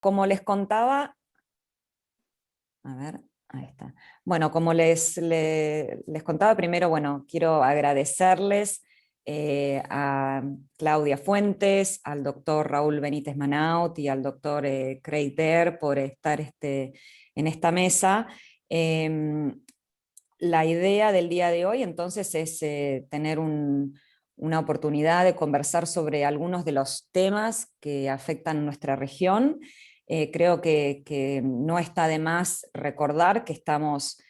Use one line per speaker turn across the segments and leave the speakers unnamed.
como les contaba, a ver, ahí está. Bueno, como les contaba primero, bueno, quiero agradecerles a Claudia Fuentes, al doctor Raúl Benítez Manaut y al doctor Craig Der por estar en esta mesa. La idea del día de hoy entonces es tener una oportunidad de conversar sobre algunos de los temas que afectan nuestra región. Creo que no está de más recordar que estamos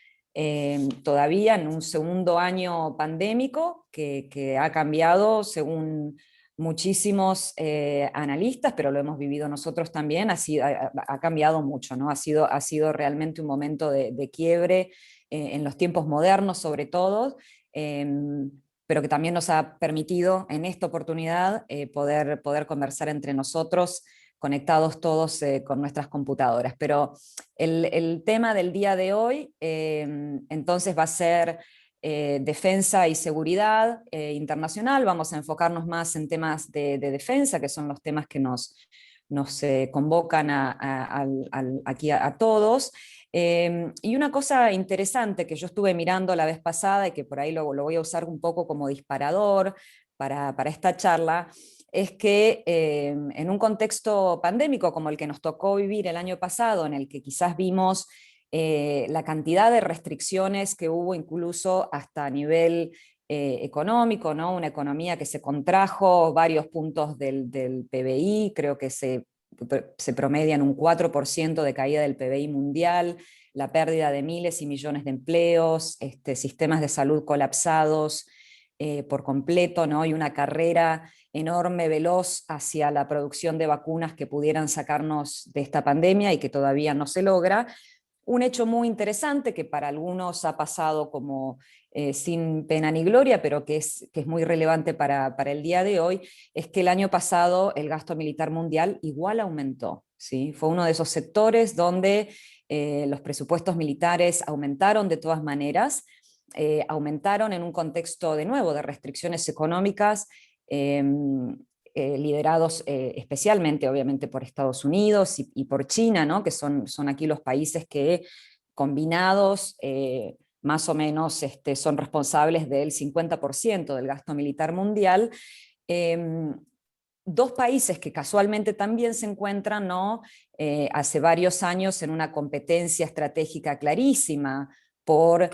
todavía en un segundo año pandémico que ha cambiado según muchísimos analistas, pero lo hemos vivido nosotros también, ha cambiado mucho, ¿no? Ha sido realmente un momento de quiebre en los tiempos modernos sobre todo, eh, pero que también nos ha permitido en esta oportunidad poder conversar entre nosotros, conectados todos con nuestras computadoras. Pero el tema del día de hoy entonces va a ser defensa y seguridad internacional. Vamos a enfocarnos más en temas de defensa, que son los temas que nos convocan aquí a todos. Y una cosa interesante que yo estuve mirando la vez pasada y que por ahí lo voy a usar un poco como disparador para esta charla, es que en un contexto pandémico como el que nos tocó vivir el año pasado, en el que quizás vimos la cantidad de restricciones que hubo incluso hasta a nivel económico, ¿no? Una economía que se contrajo varios puntos del PBI, creo que se promedia en un 4% de caída del PBI mundial, la pérdida de miles y millones de empleos, sistemas de salud colapsados por completo, ¿no? Y una carrera enorme, veloz hacia la producción de vacunas que pudieran sacarnos de esta pandemia y que todavía no se logra. Un hecho muy interesante que para algunos ha pasado como sin pena ni gloria, pero que es muy relevante para el día de hoy, es que el año pasado el gasto militar mundial igual aumentó. ¿Sí? Fue uno de esos sectores donde los presupuestos militares aumentaron de todas maneras, aumentaron en un contexto de nuevo de restricciones económicas, eh, liderados especialmente obviamente por Estados Unidos y por China, ¿no? Que son aquí los países que combinados más o menos son responsables del 50% del gasto militar mundial. Eh, Dos países que casualmente también se encuentran, ¿no? Hace varios años en una competencia estratégica clarísima por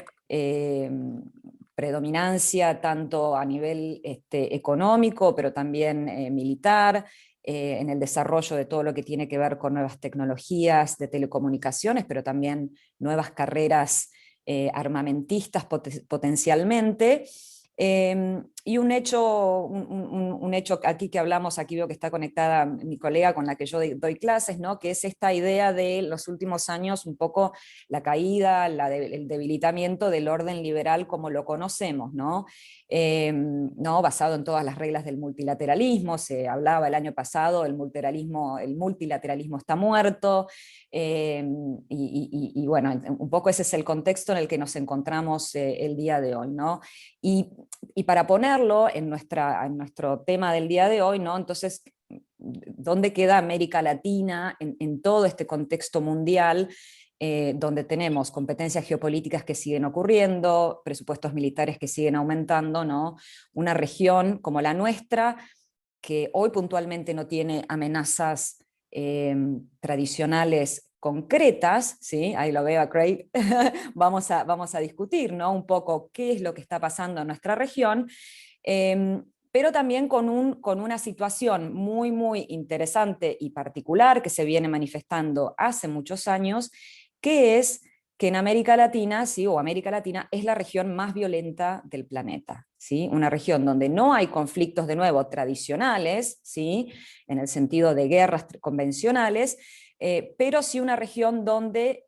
predominancia tanto a nivel económico, pero también militar, en el desarrollo de todo lo que tiene que ver con nuevas tecnologías de telecomunicaciones, pero también nuevas carreras armamentistas potencialmente. Y un hecho aquí que hablamos, aquí veo que está conectada mi colega con la que yo doy clases, ¿no? Que es esta idea de los últimos años, un poco la caída, el debilitamiento del orden liberal como lo conocemos, ¿no? ¿No? Basado en todas las reglas del multilateralismo. Se hablaba el año pasado, el multilateralismo está muerto, eh, y bueno, un poco ese es el contexto en el que nos encontramos el día de hoy, ¿no? Y, y para ponerlo en nuestro tema del día de hoy, ¿no? Entonces, ¿dónde queda América Latina en todo este contexto mundial? Donde tenemos competencias geopolíticas que siguen ocurriendo, presupuestos militares que siguen aumentando, ¿no? Una región como la nuestra, que hoy puntualmente no tiene amenazas tradicionales concretas, ¿sí? Ahí lo veo a Craig, vamos a discutir, ¿no? Un poco qué es lo que está pasando en nuestra región, pero también con una situación muy, muy interesante y particular que se viene manifestando hace muchos años, que es que en América Latina, ¿sí? O América Latina es la región más violenta del planeta, ¿sí? Una región donde no hay conflictos de nuevo tradicionales, ¿sí? En el sentido de guerras convencionales, pero sí una región donde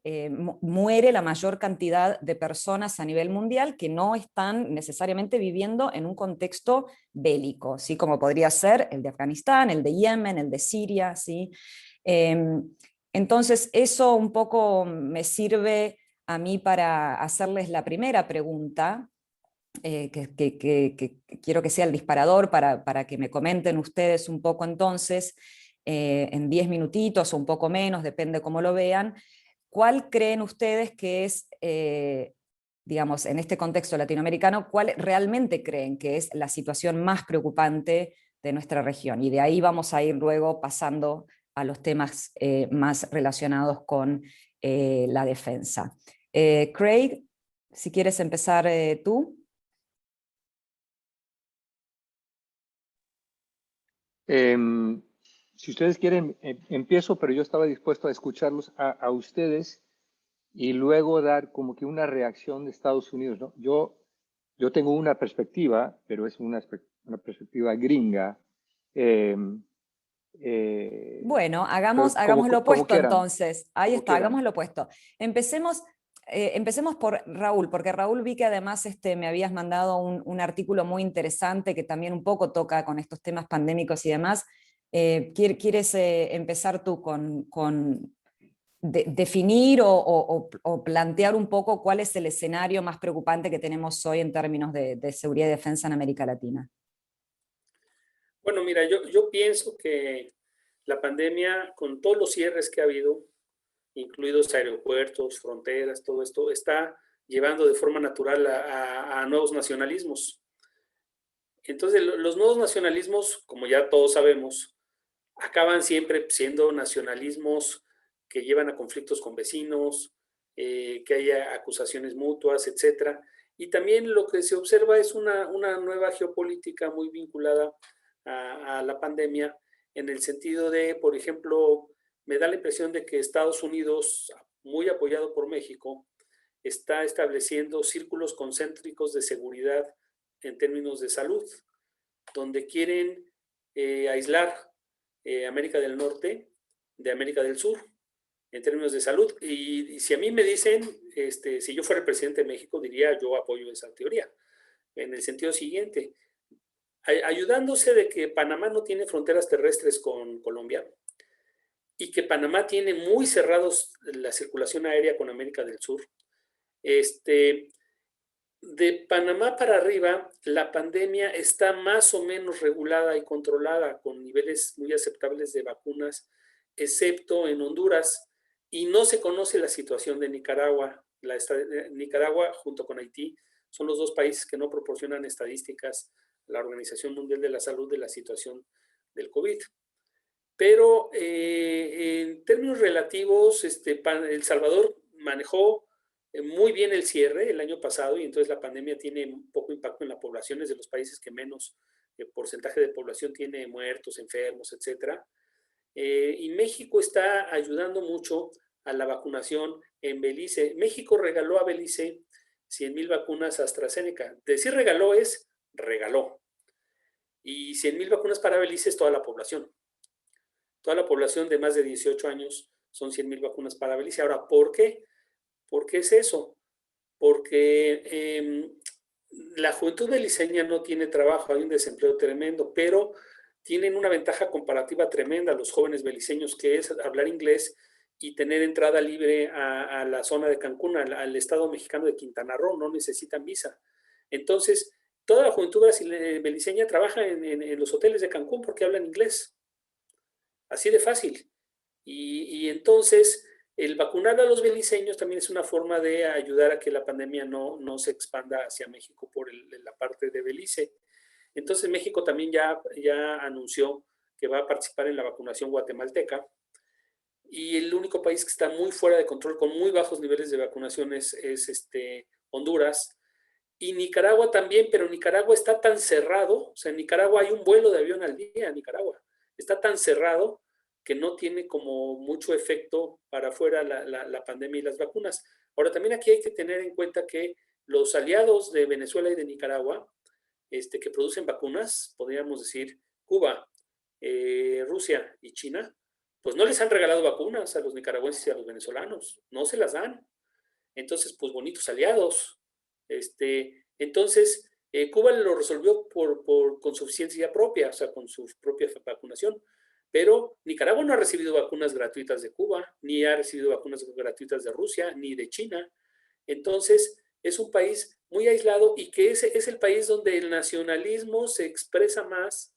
muere la mayor cantidad de personas a nivel mundial que no están necesariamente viviendo en un contexto bélico, ¿sí? Como podría ser el de Afganistán, el de Yemen, el de Siria, ¿sí? Eh, entonces, eso un poco me sirve a mí para hacerles la primera pregunta, que quiero que sea el disparador para que me comenten ustedes un poco entonces, en 10 minutitos o un poco menos, depende cómo lo vean, ¿cuál creen ustedes que es, digamos, en este contexto latinoamericano, cuál realmente creen que es la situación más preocupante de nuestra región? Y de ahí vamos a ir luego pasando a los temas más relacionados con la defensa. Craig, si quieres empezar tú.
Em, si ustedes quieren, empiezo, pero yo estaba dispuesto a escucharlos a ustedes y luego dar como que una reacción de Estados Unidos, ¿no? Yo tengo una perspectiva, pero es una perspectiva gringa. Eh,
Bueno,
como,
hagamos lo
como
opuesto
quieran,
entonces. Ahí
como
está,
quieran.
hagamos lo opuesto. Empecemos por Raúl, porque Raúl vi que además me habías mandado un artículo muy interesante que también un poco toca con estos temas pandémicos y demás. ¿Quieres empezar tú con definir o plantear un poco cuál es el escenario más preocupante que tenemos hoy en términos de seguridad y defensa en América Latina?
Bueno, mira, yo pienso que la pandemia, con todos los cierres que ha habido, incluidos aeropuertos, fronteras, todo esto, está llevando de forma natural a nuevos nacionalismos. Entonces, los nuevos nacionalismos, como ya todos sabemos, acaban siempre siendo nacionalismos que llevan a conflictos con vecinos, que haya acusaciones mutuas, etcétera. Y también lo que se observa es una nueva geopolítica muy vinculada a la pandemia, en el sentido de, por ejemplo, me da la impresión de que Estados Unidos, muy apoyado por México, está estableciendo círculos concéntricos de seguridad en términos de salud, donde quieren aislar América del Norte de América del Sur en términos de salud. Y si a mí me dicen, si yo fuera el presidente de México, diría yo apoyo esa teoría, en el sentido siguiente, ayudándose de que Panamá no tiene fronteras terrestres con Colombia y que Panamá tiene muy cerrados la circulación aérea con América del Sur. De Panamá para arriba, la pandemia está más o menos regulada y controlada con niveles muy aceptables de vacunas, excepto en Honduras, y no se conoce la situación de Nicaragua. Nicaragua junto con Haití son los dos países que no proporcionan estadísticas a la Organización Mundial de la Salud de la situación del COVID. Pero en términos relativos, El Salvador manejó muy bien el cierre el año pasado y entonces la pandemia tiene un poco impacto en la población, es de los países que menos porcentaje de población tiene muertos, enfermos, etcétera. Y México está ayudando mucho a la vacunación en Belice. México regaló a Belice 100,000 vacunas AstraZeneca. Decir regaló es regaló. Y 100,000 vacunas para Belice es toda la población. Toda la población de más de 18 años son 100,000 vacunas para Belice. Ahora, ¿por qué? ¿Por qué es eso? Porque la juventud beliceña no tiene trabajo, hay un desempleo tremendo, pero tienen una ventaja comparativa tremenda los jóvenes beliceños, que es hablar inglés y tener entrada libre a la zona de Cancún, al estado mexicano de Quintana Roo, no necesitan visa. Entonces, toda la juventud beliceña trabaja en los hoteles de Cancún porque hablan inglés. Así de fácil. Y entonces, el vacunar a los beliceños también es una forma de ayudar a que la pandemia no se expanda hacia México por la parte de Belice. Entonces, México también ya anunció que va a participar en la vacunación guatemalteca. Y el único país que está muy fuera de control, con muy bajos niveles de vacunación, es Honduras. Y Nicaragua también, pero Nicaragua está tan cerrado, o sea, en Nicaragua hay un vuelo de avión al día, en Nicaragua. Está tan cerrado que no tiene como mucho efecto para afuera la pandemia y las vacunas. Ahora, también aquí hay que tener en cuenta que los aliados de Venezuela y de Nicaragua, que producen vacunas, podríamos decir Cuba, Rusia y China, pues no les han regalado vacunas a los nicaragüenses y a los venezolanos, no se las dan. Entonces, pues bonitos aliados. Entonces, Cuba lo resolvió con suficiencia propia, o sea, con su propia vacunación. Pero Nicaragua no ha recibido vacunas gratuitas de Cuba, ni ha recibido vacunas gratuitas de Rusia, ni de China. Entonces, es un país muy aislado y que es el país donde el nacionalismo se expresa más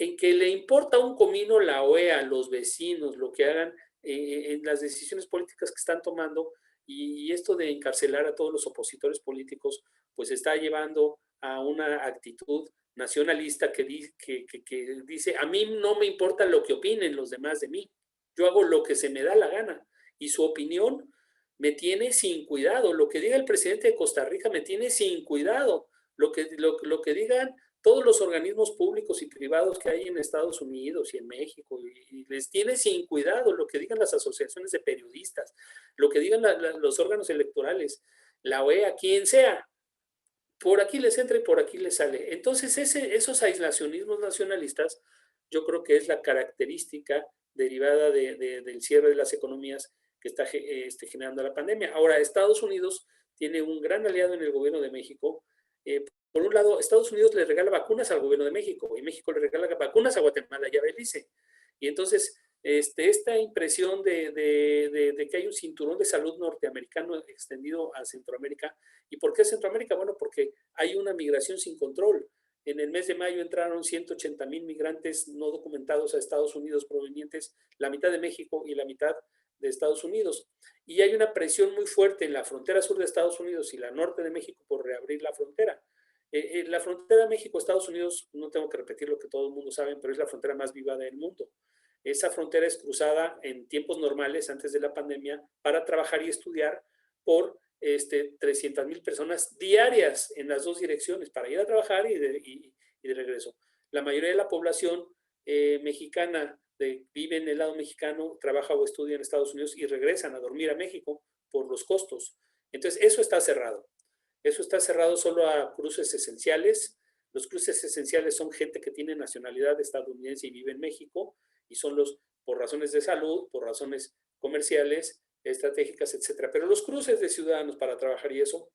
en que le importa un comino la OEA, los vecinos, lo que hagan en las decisiones políticas que están tomando, y esto de encarcelar a todos los opositores políticos, pues está llevando a una actitud nacionalista que dice, a mí no me importa lo que opinen los demás de mí, yo hago lo que se me da la gana, y su opinión me tiene sin cuidado, lo que diga el presidente de Costa Rica me tiene sin cuidado, lo que digan todos los organismos públicos y privados que hay en Estados Unidos y en México, y les tiene sin cuidado lo que digan las asociaciones de periodistas, lo que digan los órganos electorales, la OEA, quien sea, por aquí les entra y por aquí les sale. Entonces, esos aislacionismos nacionalistas, yo creo que es la característica derivada del cierre de las economías que está generando la pandemia. Ahora, Estados Unidos tiene un gran aliado en el gobierno de México. Por un lado, Estados Unidos le regala vacunas al gobierno de México y México le regala vacunas a Guatemala y a Belice. Y entonces, esta impresión de que hay un cinturón de salud norteamericano extendido a Centroamérica. ¿Y por qué Centroamérica? Bueno, porque hay una migración sin control. En el mes de mayo entraron 180,000 migrantes no documentados a Estados Unidos provenientes, la mitad de México y la mitad de Estados Unidos. Y hay una presión muy fuerte en la frontera sur de Estados Unidos y la norte de México por reabrir la frontera. La frontera México-Estados Unidos, no tengo que repetir lo que todo el mundo sabe, pero es la frontera más viva del mundo. Esa frontera es cruzada en tiempos normales, antes de la pandemia, para trabajar y estudiar por 300,000 personas diarias en las dos direcciones, para ir a trabajar y de regreso. La mayoría de la población mexicana vive en el lado mexicano, trabaja o estudia en Estados Unidos y regresan a dormir a México por los costos. Entonces, eso está cerrado. Eso está cerrado solo a cruces esenciales. Los cruces esenciales son gente que tiene nacionalidad estadounidense y vive en México, y son por razones de salud, por razones comerciales, estratégicas, etcétera. Pero los cruces de ciudadanos para trabajar y eso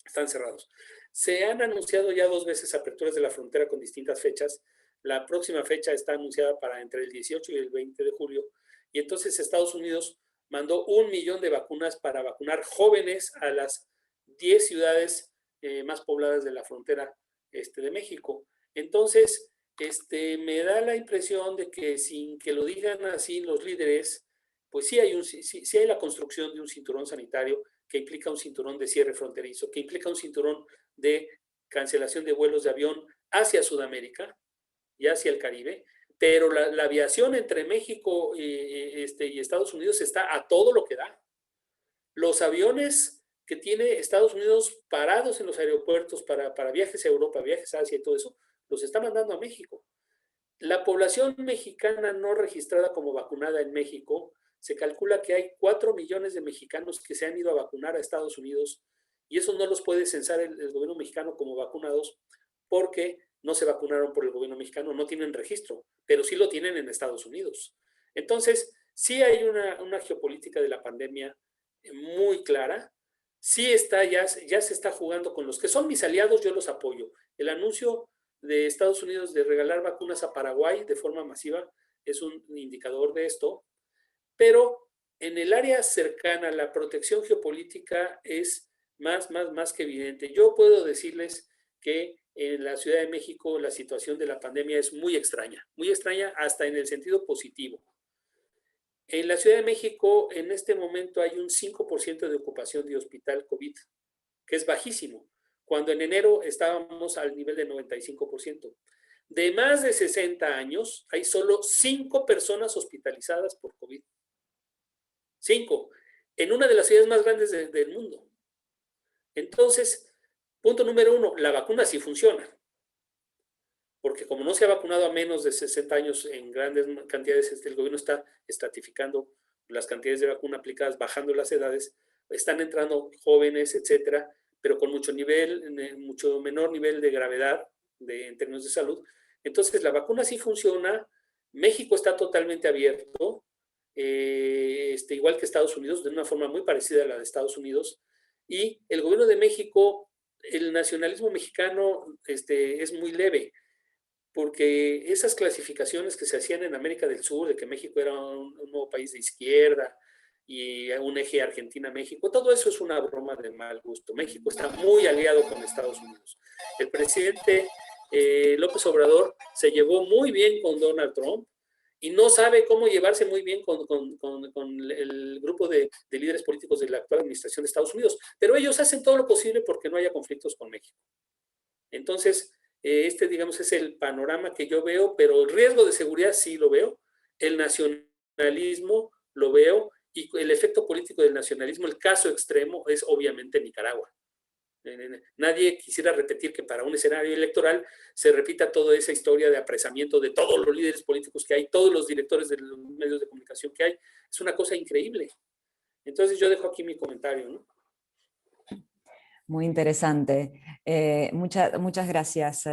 están cerrados. Se han anunciado ya 2 veces aperturas de la frontera con distintas fechas. La próxima fecha está anunciada para entre el 18 y el 20 de julio. Y entonces Estados Unidos mandó 1 millón de vacunas para vacunar jóvenes a las 10 ciudades más pobladas de la frontera de México. Entonces, me da la impresión de que sin que lo digan así los líderes, pues sí hay la construcción de un cinturón sanitario que implica un cinturón de cierre fronterizo, que implica un cinturón de cancelación de vuelos de avión hacia Sudamérica y hacia el Caribe, pero la aviación entre México y Estados Unidos está a todo lo que da. Los aviones que tiene Estados Unidos parados en los aeropuertos para viajes a Europa, viajes a Asia y todo eso, los está mandando a México. La población mexicana no registrada como vacunada en México, se calcula que hay 4 millones de mexicanos que se han ido a vacunar a Estados Unidos, y eso no los puede censar el gobierno mexicano como vacunados porque no se vacunaron por el gobierno mexicano, no tienen registro, pero sí lo tienen en Estados Unidos. Entonces, sí hay una geopolítica de la pandemia muy clara. Sí ya se está jugando con los que son mis aliados, yo los apoyo. El anuncio de Estados Unidos de regalar vacunas a Paraguay de forma masiva es un indicador de esto, pero en el área cercana la protección geopolítica es más que evidente. Yo puedo decirles que en la Ciudad de México la situación de la pandemia es muy extraña hasta en el sentido positivo. En la Ciudad de México en este momento hay un 5% de ocupación de hospital COVID, que es bajísimo, cuando en enero estábamos al nivel de 95%. De más de 60 años, hay solo 5 personas hospitalizadas por COVID. 5, en una de las ciudades más grandes del mundo. Entonces, punto número 1, la vacuna sí funciona. Porque como no se ha vacunado a menos de 60 años en grandes cantidades, el gobierno está estratificando las cantidades de vacuna aplicadas, bajando las edades, están entrando jóvenes, etcétera, pero con mucho menor nivel de gravedad en términos de salud. Entonces, la vacuna sí funciona, México está totalmente abierto, igual que Estados Unidos, de una forma muy parecida a la de Estados Unidos, y el gobierno de México, el nacionalismo mexicano es muy leve, porque esas clasificaciones que se hacían en América del Sur, de que México era un nuevo país de izquierda y un eje Argentina-México, todo eso es una broma de mal gusto. México está muy aliado con Estados Unidos. El presidente López Obrador se llevó muy bien con Donald Trump y no sabe cómo llevarse muy bien con el grupo de líderes políticos de la actual administración de Estados Unidos. Pero ellos hacen todo lo posible porque no haya conflictos con México. Entonces, digamos, es el panorama que yo veo, pero el riesgo de seguridad sí lo veo, el nacionalismo lo veo, y el efecto político del nacionalismo, el caso extremo, es obviamente Nicaragua. Nadie quisiera repetir que para un escenario electoral se repita toda esa historia de apresamiento de todos los líderes políticos que hay, todos los directores de los medios de comunicación que hay. Es una cosa increíble. Entonces yo dejo aquí mi comentario, ¿no?
Muy interesante. Muchas gracias,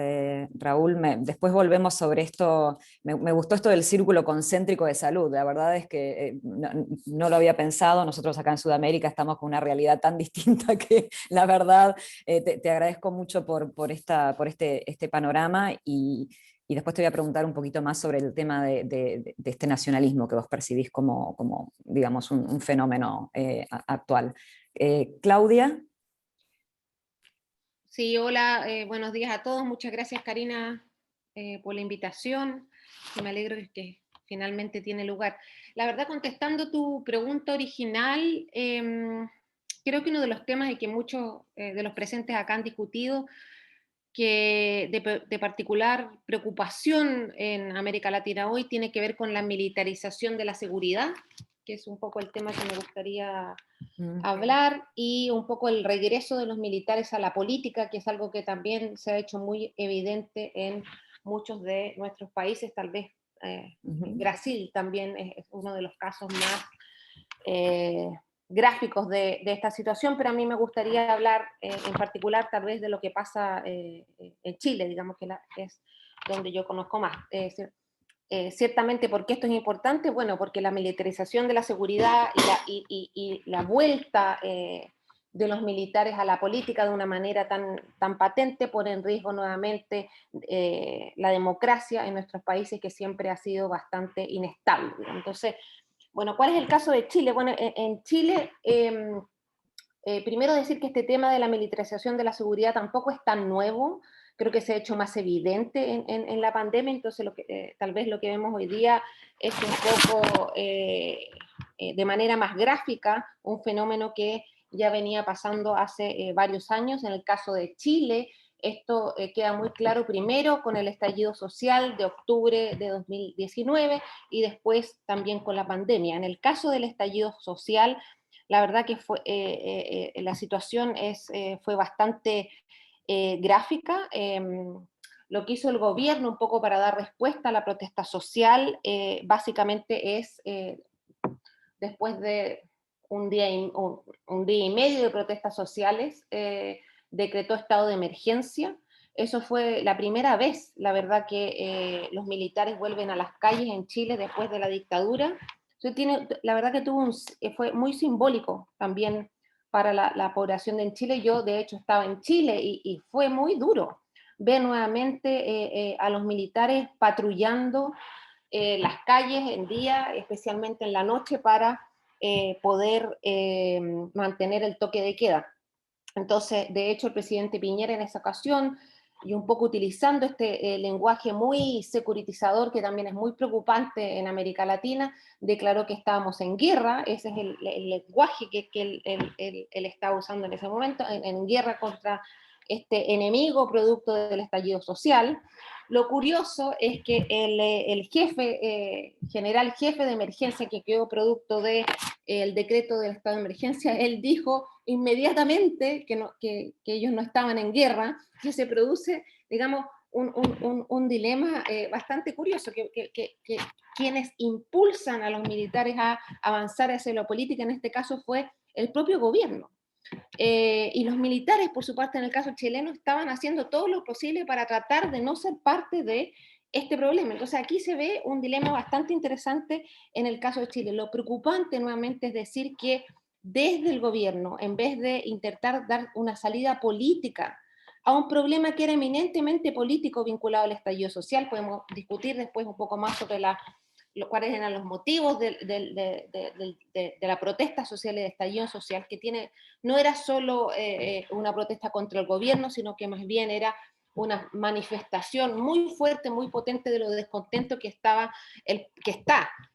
Raúl. Después volvemos sobre esto. Me gustó esto del círculo concéntrico de salud. La verdad es que no lo había pensado. Nosotros acá en Sudamérica estamos con una realidad tan distinta que la verdad te agradezco mucho por este panorama y después te voy a preguntar un poquito más sobre el tema de este nacionalismo que vos percibís como digamos, un fenómeno actual. Claudia.
Sí, hola, buenos días a todos. Muchas gracias, Karina, por la invitación. Me alegro que finalmente tiene lugar. La verdad, contestando tu pregunta original, creo que uno de los temas y que muchos de los presentes acá han discutido, que de particular preocupación en América Latina hoy, tiene que ver con la militarización de la seguridad, que es un poco el tema que me gustaría hablar, y un poco el regreso de los militares a la política, que es algo que también se ha hecho muy evidente en muchos de nuestros países, tal vez Brasil también es uno de los casos más gráficos de esta situación, pero a mí me gustaría hablar en particular tal vez de lo que pasa en Chile, digamos que es donde yo conozco más. Ciertamente, ¿por qué esto es importante? Bueno, porque la militarización de la seguridad y la vuelta de los militares a la política de una manera tan patente pone en riesgo nuevamente la democracia en nuestros países, que siempre ha sido bastante inestable. Entonces, bueno, ¿cuál es el caso de Chile? Bueno, en Chile, primero decir que este tema de la militarización de la seguridad tampoco es tan nuevo. Creo que se ha hecho más evidente en la pandemia, entonces tal vez lo que vemos hoy día es un poco, de manera más gráfica, un fenómeno que ya venía pasando hace varios años. En el caso de Chile, esto queda muy claro primero con el estallido social de octubre de 2019 y después también con la pandemia. En el caso del estallido social, la verdad que la situación fue bastante gráfica. Lo que hizo el gobierno un poco para dar respuesta a la protesta social, básicamente es, después de un día y medio de protestas sociales, decretó estado de emergencia. Eso fue la primera vez, la verdad, que los militares vuelven a las calles en Chile después de la dictadura. La verdad que fue muy simbólico también para la población de Chile. Yo, de hecho, estaba en Chile y fue muy duro ver nuevamente a los militares patrullando las calles en día, especialmente en la noche, para poder mantener el toque de queda. Entonces, de hecho, el presidente Piñera en esa ocasión, y un poco utilizando este lenguaje muy securitizador, que también es muy preocupante en América Latina, declaró que estábamos en guerra. Ese es el lenguaje que él estaba usando en ese momento, en guerra contra este enemigo producto del estallido social. Lo curioso es que el general jefe de emergencia, que quedó producto del decreto del estado de emergencia, él dijo inmediatamente que ellos no estaban en guerra, que se produce, digamos, un dilema bastante curioso, que quienes impulsan a los militares a avanzar hacia la política, en este caso fue el propio gobierno. Y los militares, por su parte, en el caso chileno, estaban haciendo todo lo posible para tratar de no ser parte de este problema. Entonces aquí se ve un dilema bastante interesante en el caso de Chile. Lo preocupante nuevamente es decir que desde el gobierno, en vez de intentar dar una salida política a un problema que era eminentemente político vinculado al estallido social, podemos discutir después un poco más sobre cuáles eran los motivos de la protesta social y de estallido social, que no era solo una protesta contra el gobierno, sino que más bien era una manifestación muy fuerte, muy potente de lo descontento que está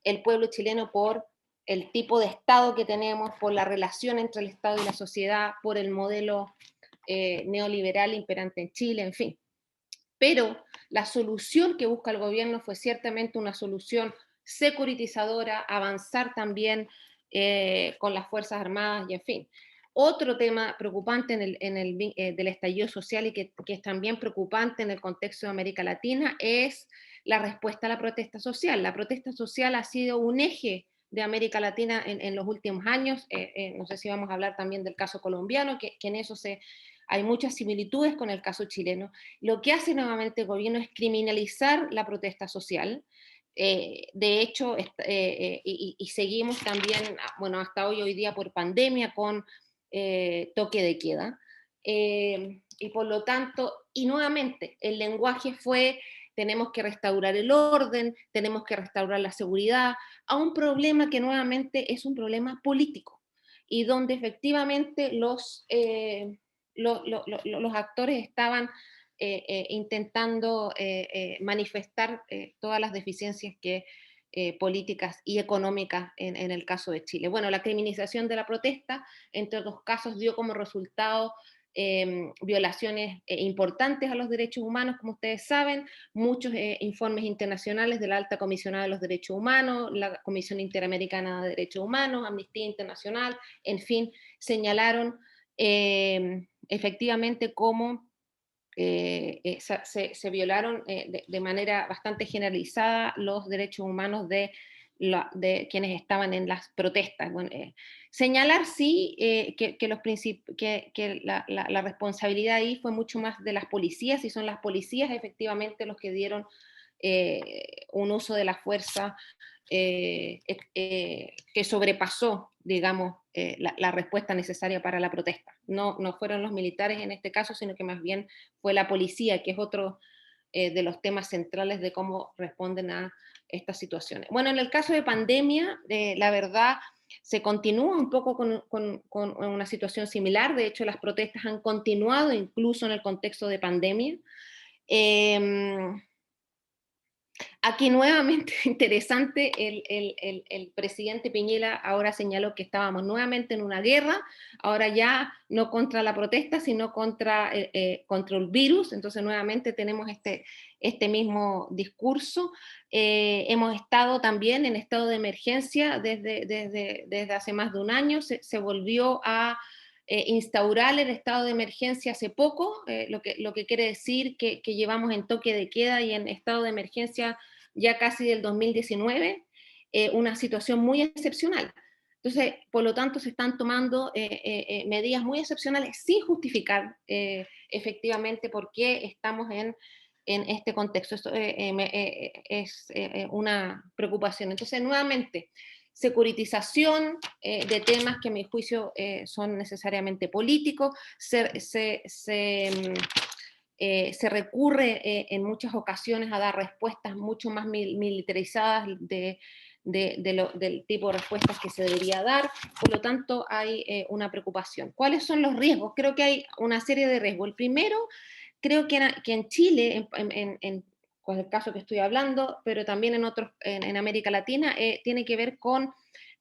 el pueblo chileno por el tipo de Estado que tenemos, por la relación entre el Estado y la sociedad, por el modelo neoliberal imperante en Chile, en fin. Pero la solución que busca el gobierno fue ciertamente una solución securitizadora, avanzar también con las Fuerzas Armadas y en fin. Otro tema preocupante del estallido social y que es también preocupante en el contexto de América Latina es la respuesta a la protesta social. La protesta social ha sido un eje de América Latina en los últimos años. No sé si vamos a hablar también del caso colombiano, que en eso hay muchas similitudes con el caso chileno. Lo que hace nuevamente el gobierno es criminalizar la protesta social. De hecho, y seguimos también, bueno, hasta hoy día por pandemia con toque de queda. Y por lo tanto, y nuevamente, el lenguaje fue, tenemos que restaurar el orden, tenemos que restaurar la seguridad, a un problema que nuevamente es un problema político, y donde efectivamente los actores estaban intentando manifestar todas las deficiencias políticas y económicas en el caso de Chile. Bueno, la criminalización de la protesta, entre otros casos, dio como resultado violaciones importantes a los derechos humanos, como ustedes saben, muchos informes internacionales de la Alta Comisionada de los Derechos Humanos, la Comisión Interamericana de Derechos Humanos, Amnistía Internacional, en fin, señalaron efectivamente cómo se violaron de manera bastante generalizada los derechos humanos de quienes estaban en las protestas. Bueno, señalar sí que la responsabilidad ahí fue mucho más de las policías, y son las policías efectivamente los que dieron un uso de la fuerza que sobrepasó, digamos, la respuesta necesaria para la protesta. No fueron los militares en este caso, sino que más bien fue la policía, que es otro de los temas centrales de cómo responden a estas situaciones. Bueno, en el caso de pandemia, la verdad, se continúa un poco con una situación similar. De hecho, las protestas han continuado incluso en el contexto de pandemia. Aquí nuevamente interesante, el presidente Piñera ahora señaló que estábamos nuevamente en una guerra, ahora ya no contra la protesta, sino contra el virus. Entonces nuevamente tenemos este mismo discurso. Hemos estado también en estado de emergencia desde hace más de un año, se volvió a instaurar el estado de emergencia hace poco, lo que quiere decir que llevamos en toque de queda y en estado de emergencia ya casi del 2019, una situación muy excepcional. Entonces, por lo tanto, se están tomando medidas muy excepcionales sin justificar efectivamente por qué estamos en este contexto. Esto es una preocupación. Entonces, nuevamente, securitización de temas que a mi juicio son necesariamente políticos, se recurre en muchas ocasiones a dar respuestas mucho más militarizadas del tipo de respuestas que se debería dar. Por lo tanto, hay una preocupación. ¿Cuáles son los riesgos? Creo que hay una serie de riesgos. El primero, creo que en Chile, con el caso que estoy hablando, pero también en América Latina, tiene que ver con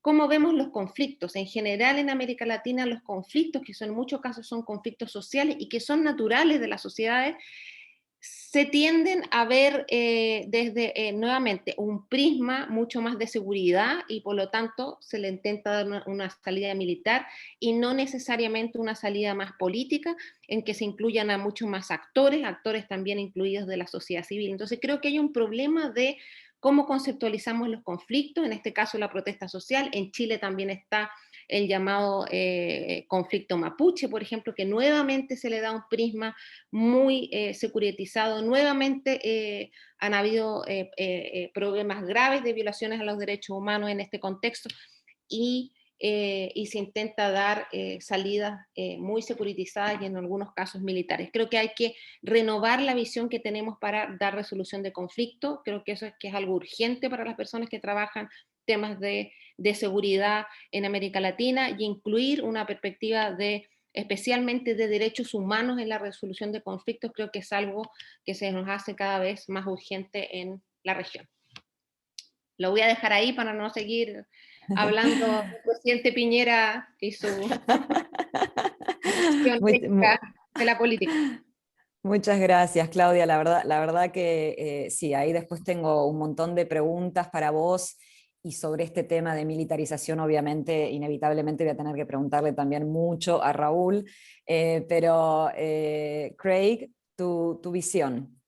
cómo vemos los conflictos. En general, en América Latina, los conflictos, que en muchos casos son conflictos sociales y que son naturales de las sociedades, se tienden a ver desde, nuevamente, un prisma mucho más de seguridad, y por lo tanto se le intenta dar una salida militar y no necesariamente una salida más política, en que se incluyan a muchos más actores también incluidos de la sociedad civil. Entonces creo que hay un problema de cómo conceptualizamos los conflictos, en este caso la protesta social. En Chile también está el llamado conflicto mapuche, por ejemplo, que nuevamente se le da un prisma muy securitizado. Nuevamente han habido problemas graves de violaciones a los derechos humanos en este contexto, y se intenta dar salidas muy securitizadas y en algunos casos militares. Creo que hay que renovar la visión que tenemos para dar resolución de conflicto. Creo que eso es algo urgente para las personas que trabajan temas de seguridad en América Latina, y incluir una perspectiva de especialmente de derechos humanos en la resolución de conflictos, creo que es algo que se nos hace cada vez más urgente en la región. Lo voy a dejar ahí para no seguir hablando del presidente Piñera y su visión de la política.
Muchas gracias, Claudia. La verdad que sí, ahí después tengo un montón de preguntas para vos, y sobre este tema de militarización, obviamente, inevitablemente voy a tener que preguntarle también mucho a Raúl, pero Craig, tu visión.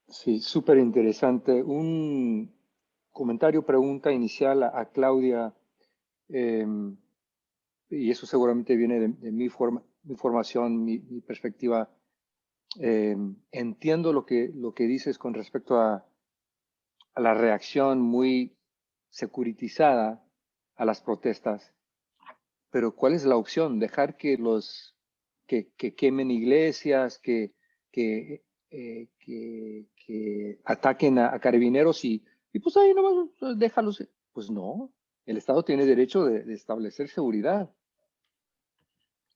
Sí, súper interesante. Un comentario, pregunta inicial a Claudia, y eso seguramente viene de mi formación, mi perspectiva. Entiendo lo que dices con respecto a la reacción muy securitizada a las protestas, pero ¿cuál es la opción? ¿Dejar que que quemen iglesias, que ataquen a carabineros y pues ahí nomás déjalos? Pues no, el Estado tiene derecho de establecer seguridad.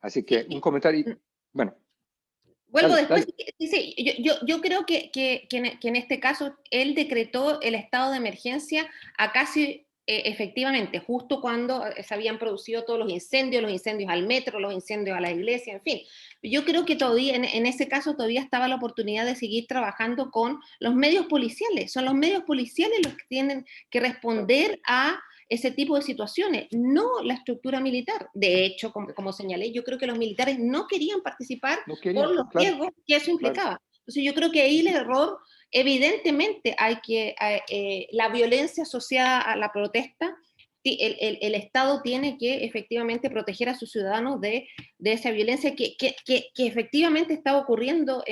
Así que un comentario, bueno.
Vuelvo
Dale,
después.
dale.
Sí, yo creo que en este caso él decretó el estado de emergencia a casi efectivamente, justo cuando se habían producido todos los incendios al metro, los incendios a la iglesia, en fin. Yo creo que todavía, en ese caso, todavía estaba la oportunidad de seguir trabajando con los medios policiales. Son los medios policiales los que tienen que responder a ese tipo de situaciones, no la estructura militar. De hecho, como señalé, yo creo que los militares no querían participar por los riesgos que eso implicaba. Entonces yo creo que ahí el error, evidentemente la violencia asociada a la protesta, el Estado tiene que efectivamente proteger a sus ciudadanos de esa violencia que efectivamente está ocurriendo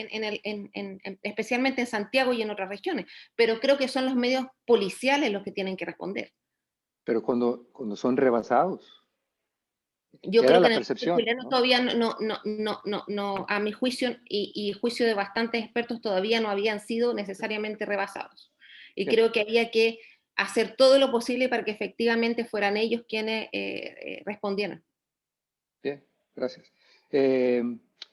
especialmente en Santiago y en otras regiones, pero creo que son los medios policiales los que tienen que responder.
Pero cuando son rebasados.
Yo
Era
creo que
la
en el
percepción,
chileno
¿no?
todavía no, a mi juicio y juicio de bastantes expertos, todavía no habían sido necesariamente rebasados. Y
Bien.
creo que había que hacer todo lo posible para que efectivamente fueran ellos quienes respondieran.
Bien, gracias.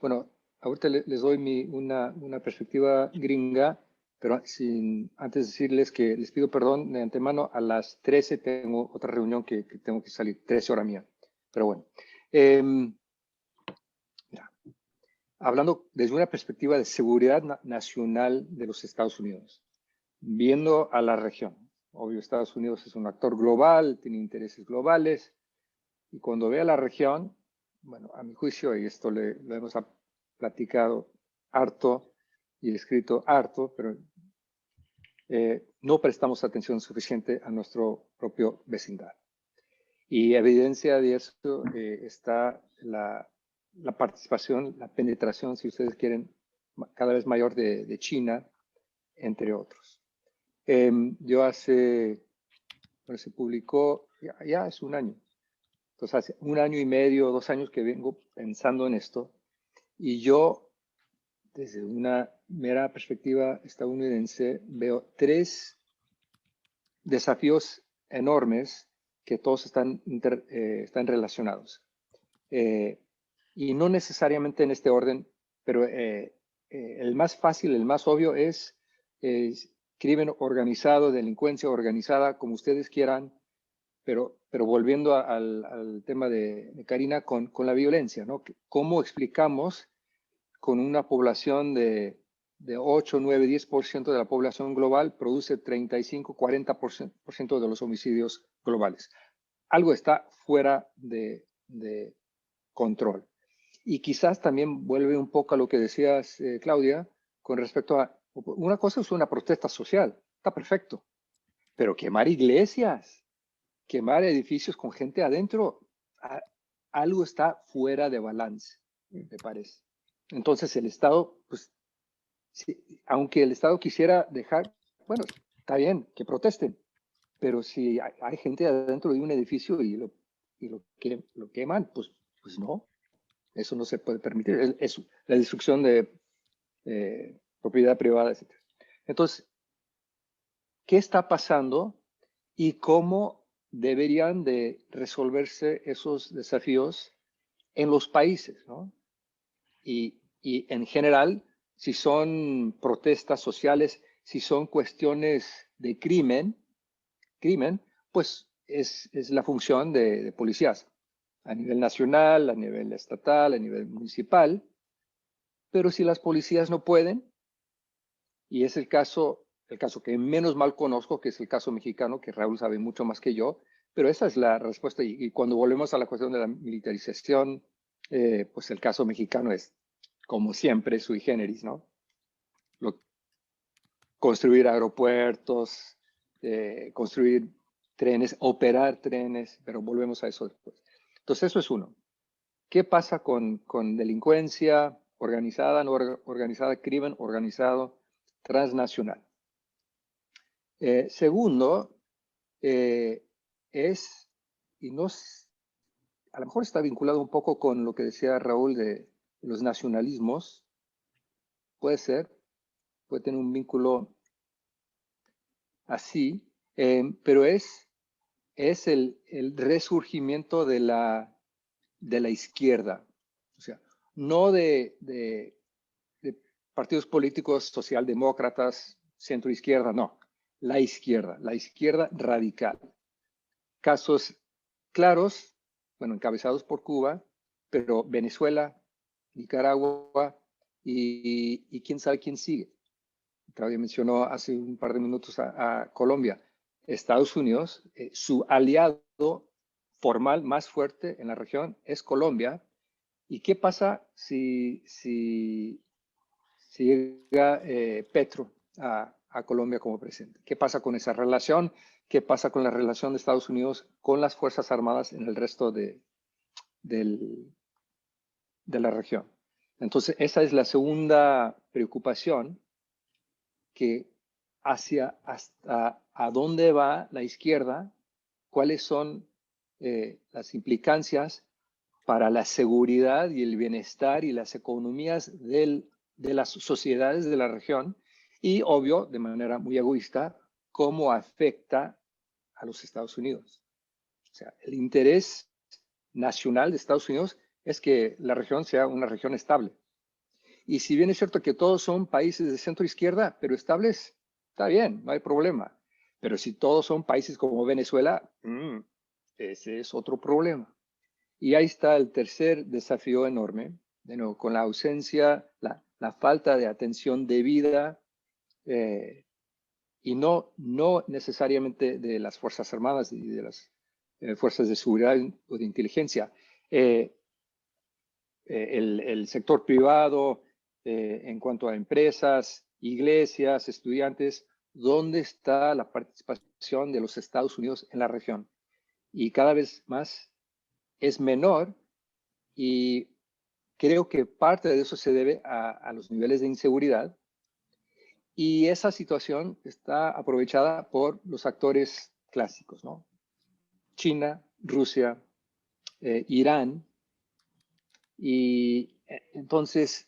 Bueno, ahorita les doy una perspectiva gringa, pero antes de decirles que les pido perdón de antemano, a las 13 tengo otra reunión que tengo que salir, 13 horas mía. Pero bueno, mira, hablando desde una perspectiva de seguridad nacional de los Estados Unidos, viendo a la región. Obvio, Estados Unidos es un actor global, tiene intereses globales, y cuando ve a la región, bueno, a mi juicio, y esto lo hemos platicado harto y escrito harto, pero no prestamos atención suficiente a nuestro propio vecindad. Y evidencia de eso está la participación, la penetración, si ustedes quieren, cada vez mayor de China, entre otros. Yo bueno, se publicó, ya es un año. Entonces, hace un año y medio, 2 años que vengo pensando en esto, y yo, desde una mera perspectiva estadounidense, veo 3 desafíos enormes que todos están relacionados. Y no necesariamente en este orden, pero el más fácil, el más obvio es crimen organizado, delincuencia organizada, como ustedes quieran, pero volviendo al tema de Karina con la violencia, ¿no? ¿Cómo explicamos con una población de 8, 9, 10% de la población global produce 35, 40% de los homicidios globales? Algo está fuera de control. Y quizás también vuelve un poco a lo que decías, Claudia, con respecto a, una cosa es una protesta social, está perfecto, pero quemar iglesias, quemar edificios con gente adentro, algo está fuera de balance, me parece. Entonces el Estado, pues, sí, aunque el Estado quisiera dejar, bueno, está bien, que protesten, pero si hay gente adentro de un edificio y lo queman, pues no, eso no se puede permitir. Es la destrucción de propiedad privada, etc. Entonces, ¿qué está pasando y cómo deberían de resolverse esos desafíos en los países, ¿no? Y en general, si son protestas sociales, si son cuestiones de crimen, pues es la función de policías a nivel nacional, a nivel estatal, a nivel municipal. Pero si las policías no pueden, y es el caso que menos mal conozco, que es el caso mexicano, que Raúl sabe mucho más que yo, pero esa es la respuesta. Y cuando volvemos a la cuestión de la militarización, pues el caso mexicano es, como siempre, sui generis, ¿no? Construir aeropuertos, construir trenes, operar trenes, pero volvemos a eso después. Entonces, eso es uno. ¿Qué pasa con delincuencia organizada, no organizada, crimen organizado transnacional? Segundo, y no, a lo mejor está vinculado un poco con lo que decía Raúl de los nacionalismos, puede ser, puede tener un vínculo así, pero es el resurgimiento de la izquierda, o sea, no de partidos políticos socialdemócratas, centro-izquierda, no, la izquierda radical. Casos claros, bueno, encabezados por Cuba, pero Venezuela, Nicaragua y quién sabe quién sigue. Claudia mencionó hace un par de minutos a Colombia. Estados Unidos, su aliado formal más fuerte en la región es Colombia. ¿Y qué pasa si llega Petro a Colombia como presidente? ¿Qué pasa con esa relación? ¿Qué pasa con la relación de Estados Unidos con las Fuerzas Armadas en el resto de la región? Entonces, esa es la segunda preocupación, que hasta a dónde va la izquierda, cuáles son las implicancias para la seguridad y el bienestar y las economías de las sociedades de la región, y obvio, de manera muy egoísta, cómo afecta a los Estados Unidos. O sea, el interés nacional de Estados Unidos es que la región sea una región estable. Y si bien es cierto que todos son países de centro izquierda, pero estables, está bien, no hay problema. Pero si todos son países como Venezuela, ese es otro problema. Y ahí está el tercer desafío enorme, de nuevo, con la ausencia, la falta de atención debida, y no necesariamente de las Fuerzas Armadas y de las fuerzas de seguridad o de inteligencia. El sector privado, en cuanto a empresas, iglesias, estudiantes, ¿dónde está la participación de los Estados Unidos en la región? Y cada vez más es menor, y creo que parte de eso se debe a los niveles de inseguridad, y esa situación está aprovechada por los actores clásicos, ¿no? China, Rusia, Irán, y entonces,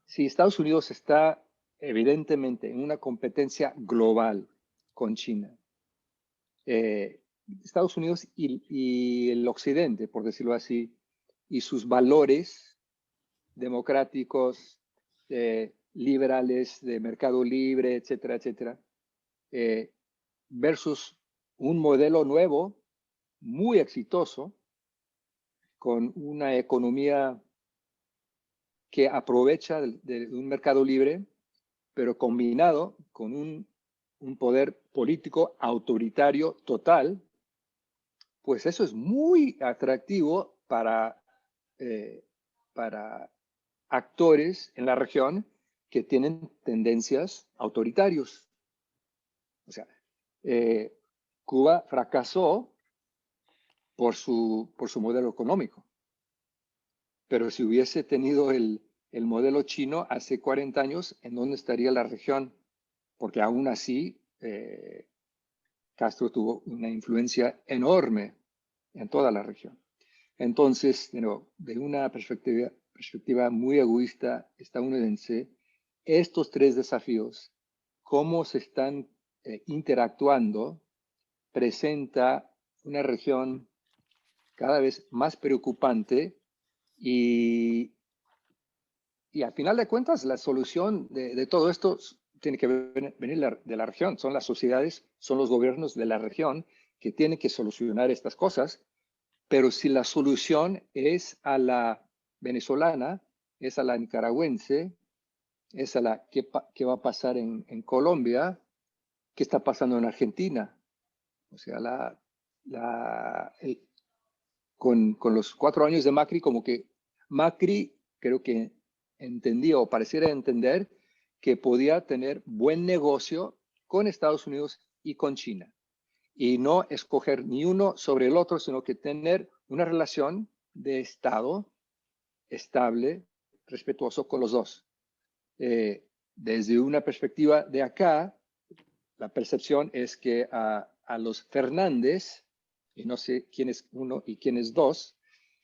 si Estados Unidos está evidentemente en una competencia global con China, Estados Unidos y el Occidente, por decirlo así, y sus valores democráticos, liberales, de mercado libre, etcétera, etcétera, versus un modelo nuevo, muy exitoso, con una economía que aprovecha de un mercado libre, pero combinado con un poder político autoritario total, pues eso es muy atractivo para actores en la región que tienen tendencias autoritarios. O sea, Cuba fracasó por su modelo económico, pero si hubiese tenido el modelo chino hace 40 años, ¿en dónde estaría la región? Porque aún así, Castro tuvo una influencia enorme en toda la región. Entonces, de una perspectiva muy egoísta estadounidense, estos tres desafíos, cómo se están interactuando, presenta una región cada vez más preocupante y al final de cuentas la solución de todo esto tiene que venir de la región. Son las sociedades, son los gobiernos de la región que tienen que solucionar estas cosas. Pero si la solución es a la venezolana, es a la nicaragüense, es a la qué va a pasar en Colombia, qué está pasando en Argentina. O sea, con los 4 años de Macri, como que Macri creo que entendía o pareciera entender que podía tener buen negocio con Estados Unidos y con China. Y no escoger ni uno sobre el otro, sino que tener una relación de Estado estable, respetuoso con los dos. Desde una perspectiva de acá, la percepción es que a los Fernández, y no sé quién es uno y quién es dos,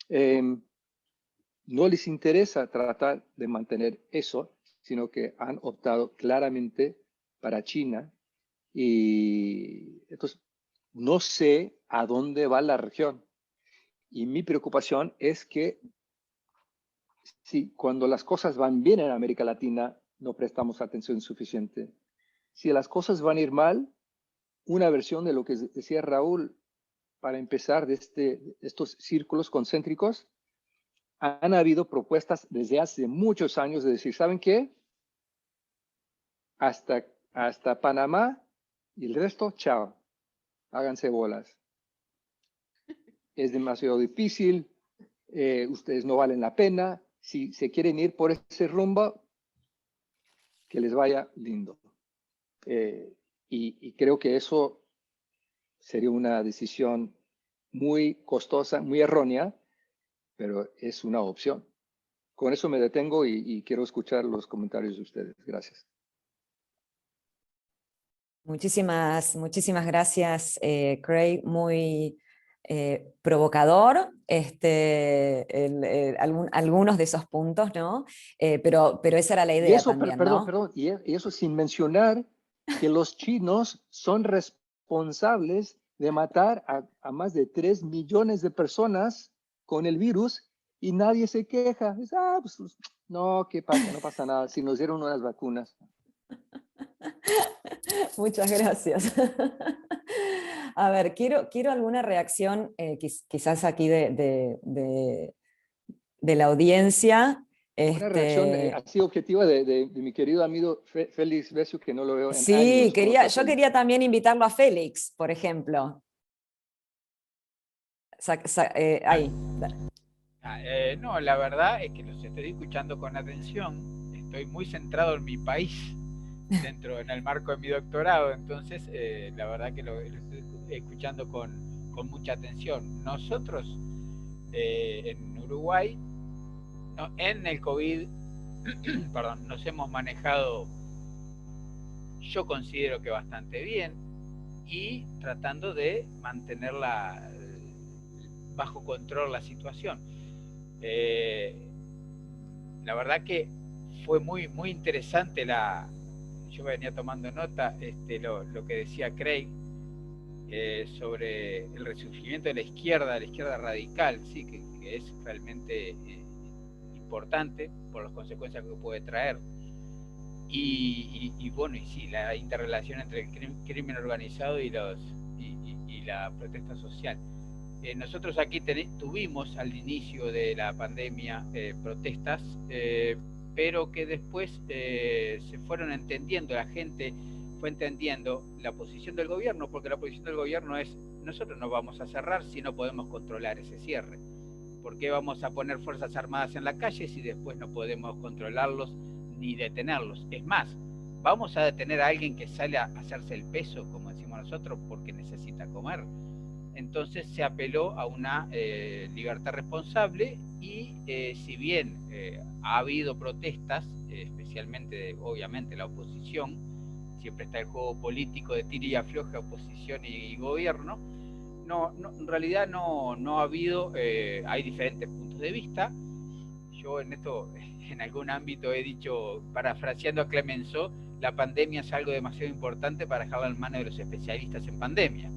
no les interesa tratar de mantener eso, sino que han optado claramente para China. Y entonces, no sé a dónde va la región. Y mi preocupación es que si cuando las cosas van bien en América Latina, no prestamos atención suficiente. Si las cosas van a ir mal, una versión de lo que decía Raúl, para empezar, de estos círculos concéntricos, han habido propuestas desde hace muchos años de decir, ¿saben qué? Hasta Panamá y el resto, chao. Háganse bolas. Es demasiado difícil, ustedes no valen la pena. Si se quieren ir por ese rumbo, que les vaya lindo. Y creo que eso sería una decisión muy costosa, muy errónea, pero es una opción. Con eso me detengo y quiero escuchar los comentarios de ustedes. Gracias.
Muchísimas gracias, Craig. Muy provocador algunos de esos puntos, ¿no? Pero esa era la idea
eso,
también,
perdón,
¿no?
y eso sin mencionar que los chinos son responsables de matar a más de 3 millones de personas con el virus y nadie se queja. Pues, no, ¿qué pasa? No pasa nada. Si nos dieron unas vacunas.
Muchas gracias. A ver, quiero alguna reacción, quizás aquí de la audiencia.
Una reacción así objetiva de mi querido amigo Félix Besiu, que no lo veo en
Sí,
años.
yo quería también invitarlo a Félix, por ejemplo. Ahí.
No, la verdad es que los estoy escuchando con atención. Estoy muy centrado en mi país, en el marco de mi doctorado. Entonces, la verdad que lo estoy escuchando con mucha atención. Nosotros, en Uruguay, en el COVID, perdón, nos hemos manejado, yo considero que bastante bien, y tratando de mantenerla bajo control la situación. La verdad que fue muy interesante yo venía tomando nota lo que decía Craig sobre el resurgimiento de la izquierda radical, sí, que es realmente importante por las consecuencias que puede traer. Y bueno, y sí, la interrelación entre el crimen organizado y la protesta social. Nosotros aquí tuvimos al inicio de la pandemia protestas, pero que después se fueron entendiendo, la gente fue entendiendo la posición del gobierno, porque la posición del gobierno es: nosotros no vamos a cerrar si no podemos controlar ese cierre. ¿Por qué vamos a poner fuerzas armadas en la calle si después no podemos controlarlos ni detenerlos? Es más, vamos a detener a alguien que sale a hacerse el peso, como decimos nosotros, porque necesita comer. Entonces se apeló a una libertad responsable y si bien ha habido protestas, especialmente obviamente la oposición, siempre está el juego político de tira y afloja, oposición y gobierno, en realidad no ha habido, hay diferentes puntos de vista. Yo en esto, en algún ámbito he dicho, parafraseando a Clemenceau, la pandemia es algo demasiado importante para dejarla en manos de los especialistas en pandemia.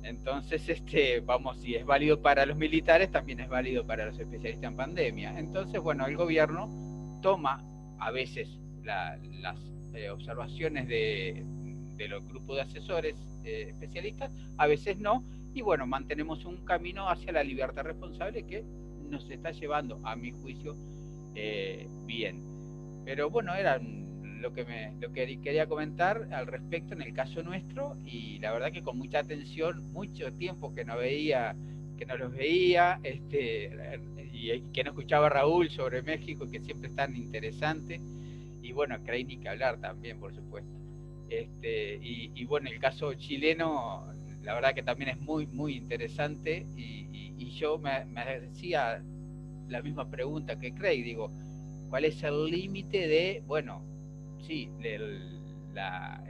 Entonces, vamos, si es válido para los militares, también es válido para los especialistas en pandemia. Entonces, bueno, el gobierno toma a veces las observaciones de los grupos de asesores especialistas, a veces no, y bueno, mantenemos un camino hacia la libertad responsable que nos está llevando, a mi juicio, bien. Pero bueno, era lo que quería comentar al respecto en el caso nuestro, y la verdad que con mucha atención, mucho tiempo que no los veía, y que no escuchaba a Raúl sobre México, que siempre es tan interesante, y bueno, Craig ni que hablar también, por supuesto. Y bueno, el caso chileno, la verdad que también es muy, muy interesante, y yo me hacía la misma pregunta que Craig, digo, ¿cuál es el límite de, bueno, sí, la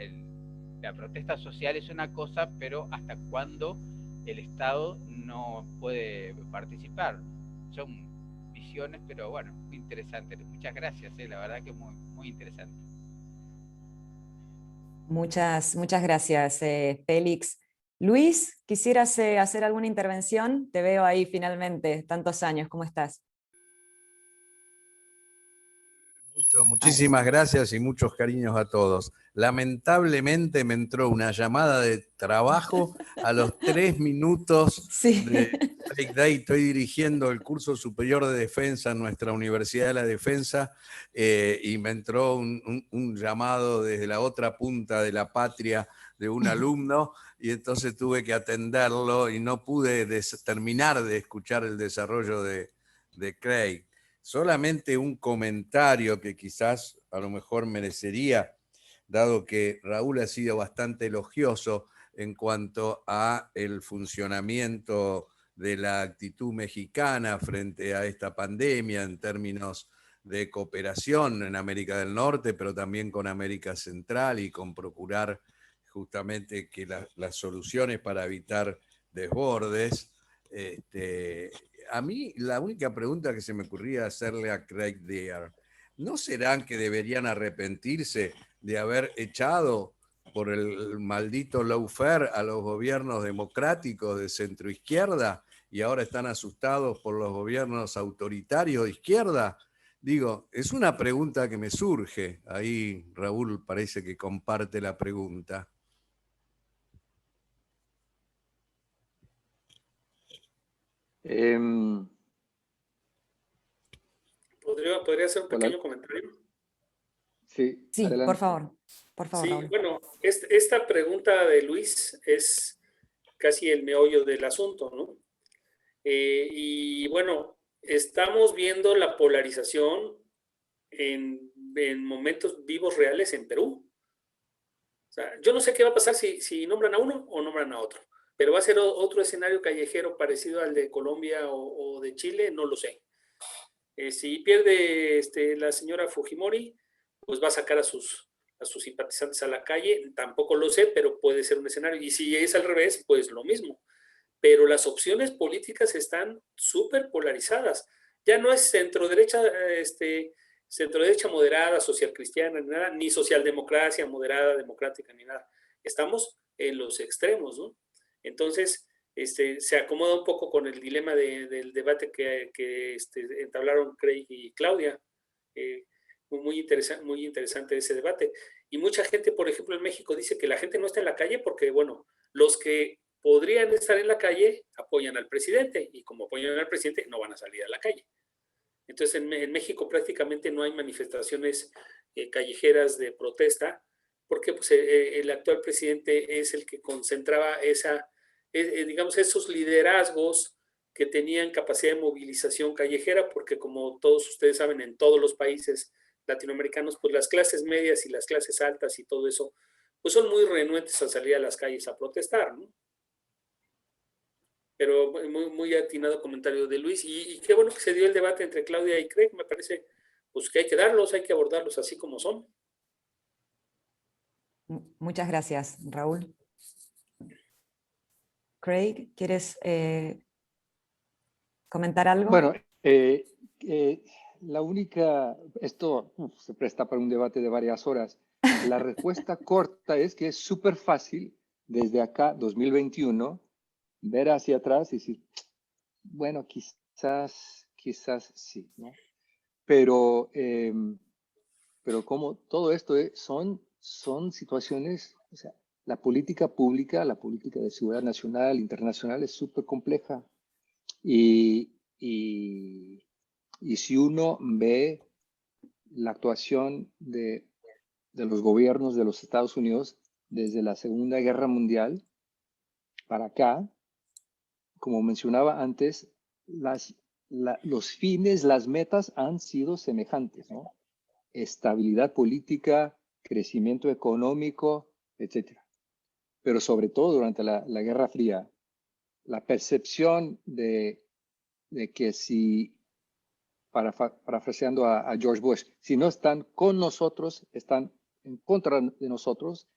protesta social es una cosa, pero ¿hasta cuándo el Estado no puede participar? Son visiones, pero bueno, muy interesantes. Muchas gracias, la verdad que muy, muy interesante.
Muchas gracias, Félix. Luis, ¿quisieras hacer alguna intervención? Te veo ahí finalmente, tantos años, ¿cómo estás?
Muchísimas gracias y muchos cariños a todos. Lamentablemente me entró una llamada de trabajo a los 3 minutos
Sí.
de Break Day. Estoy dirigiendo el curso superior de defensa en nuestra Universidad de la Defensa, y me entró un llamado desde la otra punta de la patria de un alumno, y entonces tuve que atenderlo y no pude terminar de escuchar el desarrollo de Craig. Solamente un comentario que quizás a lo mejor merecería, dado que Raúl ha sido bastante elogioso en cuanto a el funcionamiento de la actitud mexicana frente a esta pandemia en términos de cooperación en América del Norte, pero también con América Central, y con procurar justamente que las soluciones para evitar desbordes. A mí la única pregunta que se me ocurría hacerle a Craig Deer, ¿no serán que deberían arrepentirse de haber echado por el maldito lawfare a los gobiernos democráticos de centroizquierda y ahora están asustados por los gobiernos autoritarios de izquierda? Digo, es una pregunta que me surge. Ahí Raúl parece que comparte la pregunta.
¿Podría hacer un pequeño comentario?
Sí,
Sí,
adelante.
por favor,
Sí,
Raúl.
bueno, esta pregunta de Luis es casi el meollo del asunto, ¿no? Y bueno, estamos viendo la polarización en momentos vivos reales en Perú. O sea, yo no sé qué va a pasar si nombran a uno o nombran a otro, pero va a ser otro escenario callejero parecido al de Colombia o de Chile, no lo sé. Si pierde la señora Fujimori, pues va a sacar a sus simpatizantes a la calle, tampoco lo sé, pero puede ser un escenario. Y si es al revés, pues lo mismo. Pero las opciones políticas están súper polarizadas. Ya no es centro-derecha moderada, social cristiana, ni nada, ni socialdemocracia moderada, democrática, ni nada. Estamos en los extremos, ¿no? Entonces, se acomoda un poco con el dilema del debate que entablaron Craig y Claudia. Muy interesante ese debate. Y mucha gente, por ejemplo, en México dice que la gente no está en la calle porque, bueno, los que podrían estar en la calle apoyan al presidente, y como apoyan al presidente no van a salir a la calle. Entonces en México prácticamente no hay manifestaciones callejeras de protesta, porque pues, el actual presidente es el que concentraba digamos, esos liderazgos que tenían capacidad de movilización callejera, porque como todos ustedes saben, en todos los países latinoamericanos, pues las clases medias y las clases altas y todo eso, pues son muy renuentes a salir a las calles a protestar, ¿no? Pero muy atinado comentario de Luis, y qué bueno que se dio el debate entre Claudia y Craig. Me parece pues que hay que darlos, hay que abordarlos así como son.
Muchas gracias, Raúl. Craig, ¿quieres comentar algo?
Bueno, la única, esto se presta para un debate de varias horas. La respuesta corta es que es súper fácil desde acá, 2021, ver hacia atrás y decir, bueno, quizás sí, ¿no? Pero como todo esto son situaciones, o sea, la política pública, la política de seguridad nacional, internacional es súper compleja. Y si uno ve la actuación de los gobiernos de los Estados Unidos desde la Segunda Guerra Mundial para acá, como mencionaba antes, los fines, las metas han sido semejantes, ¿no? Estabilidad política, crecimiento económico, etc. Pero sobre todo durante la Guerra Fría, la percepción de que si, parafraseando a George Bush, si no están con nosotros, están en contra de nosotros,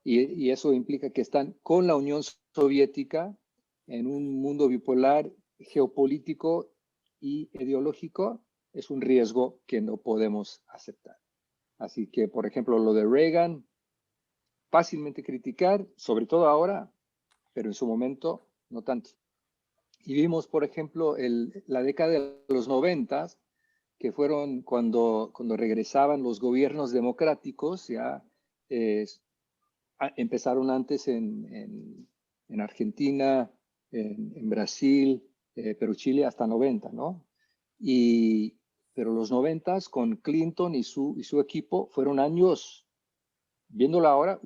y eso implica que están con la Unión Soviética en un mundo bipolar, geopolítico y ideológico, es un riesgo que no podemos aceptar. Así que, por ejemplo, lo de Reagan, fácilmente criticar, sobre todo ahora, pero en su momento no tanto. Y vimos, por ejemplo, la década de los 90, que fueron cuando regresaban los gobiernos democráticos, ya empezaron antes en Argentina, en Brasil, pero Chile hasta 90, ¿no? Pero los 90 con Clinton y su equipo fueron años, viéndolo ahora,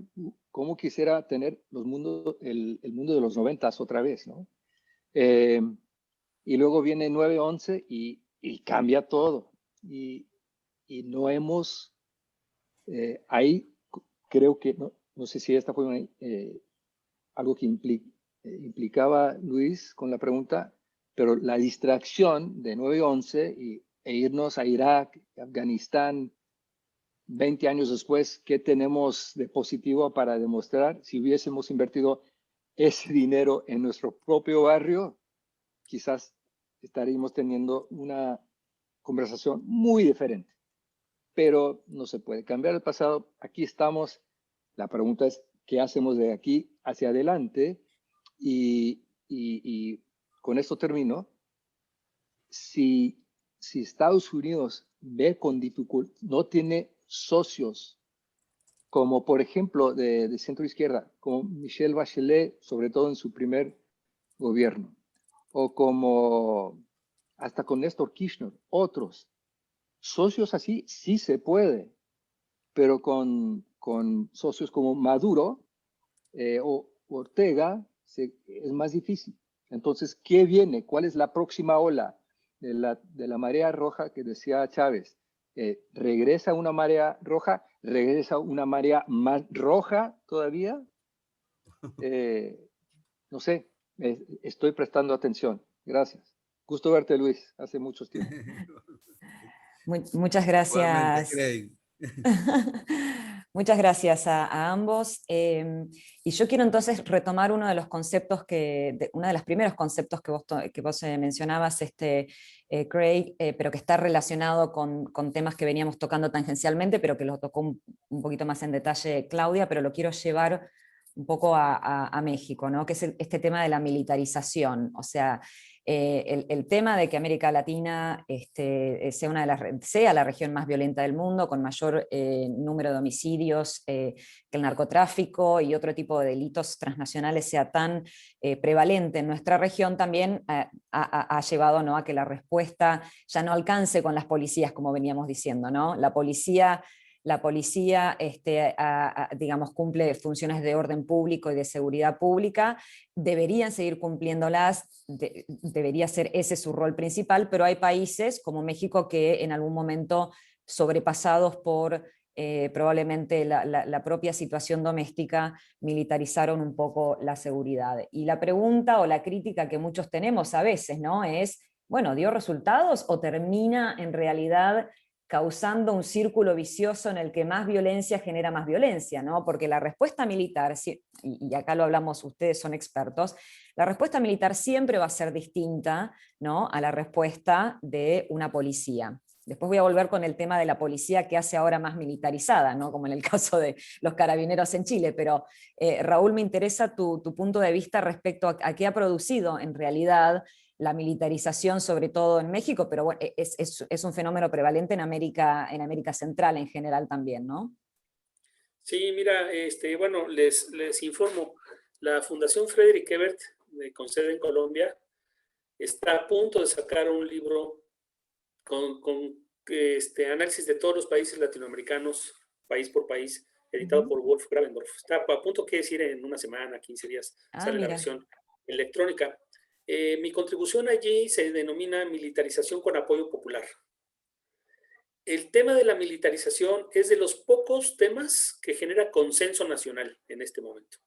cómo quisiera tener el mundo de los 90 otra vez, ¿no? Y luego viene 9/11 y cambia todo. Y no hemos, ahí creo que, no sé si esta fue algo que implicaba Luis con la pregunta, pero la distracción de 9/11 e irnos a Irak, Afganistán, 20 años después, ¿qué tenemos de positivo para demostrar? Si hubiésemos invertido ese dinero en nuestro propio barrio, quizás estaríamos teniendo una conversación muy diferente. Pero no se puede cambiar el pasado. Aquí estamos. La pregunta es, ¿qué hacemos de aquí hacia adelante? Y con esto termino. Si Estados Unidos ve con dificultad, no tiene socios, como por ejemplo de centro izquierda, como Michelle Bachelet, sobre todo en su primer gobierno, o como hasta con Néstor Kirchner, otros socios así sí se puede, pero con socios como Maduro o Ortega es más difícil. Entonces, ¿qué viene? ¿Cuál es la próxima ola de la marea roja que decía Chávez? ¿Regresa una marea roja? ¿Regresa una marea más roja todavía? No sé, estoy prestando atención. Gracias. Gusto verte, Luis, hace mucho tiempo.
Muchas
Igualmente,
gracias.
Craig.
Muchas gracias a ambos. Y yo quiero entonces retomar uno de los conceptos uno de los primeros conceptos que vos mencionabas, Craig, pero que está relacionado con temas que veníamos tocando tangencialmente, pero que lo tocó un poquito más en detalle Claudia, pero lo quiero llevar un poco a México, ¿no? Que es este tema de la militarización. O sea, el tema de que América Latina sea la región más violenta del mundo, con mayor número de homicidios, que el narcotráfico y otro tipo de delitos transnacionales sea tan prevalente en nuestra región, también ha llevado, ¿no?, a que la respuesta ya no alcance con las policías, como veníamos diciendo, ¿no? La policía digamos, cumple funciones de orden público y de seguridad pública, deberían seguir cumpliéndolas, debería ser ese su rol principal, pero hay países como México que en algún momento, sobrepasados por probablemente la propia situación doméstica, militarizaron un poco la seguridad. Y la pregunta o la crítica que muchos tenemos a veces, ¿no?, es, bueno, ¿dio resultados o termina en realidad causando un círculo vicioso en el que más violencia genera más violencia, ¿no? Porque la respuesta militar, y acá lo hablamos, ustedes son expertos, la respuesta militar siempre va a ser distinta, ¿no?, a la respuesta de una policía. Después voy a volver con el tema de la policía que hace ahora más militarizada, ¿no? Como en el caso de los carabineros en Chile, pero Raúl, me interesa tu punto de vista respecto a qué ha producido en realidad la militarización, sobre todo en México, pero bueno, es un fenómeno prevalente en América Central en general también, ¿no?
Sí, mira, bueno, les informo, la Fundación Frederick Ebert, con sede en Colombia, está a punto de sacar un libro con análisis de todos los países latinoamericanos, país por país, editado por Wolf Gravendorf. Está a punto, que decir, en una semana, 15 días, sale la versión electrónica. Mi contribución allí se denomina militarización con apoyo popular. El tema de la militarización es de los pocos temas que genera consenso nacional en este momento.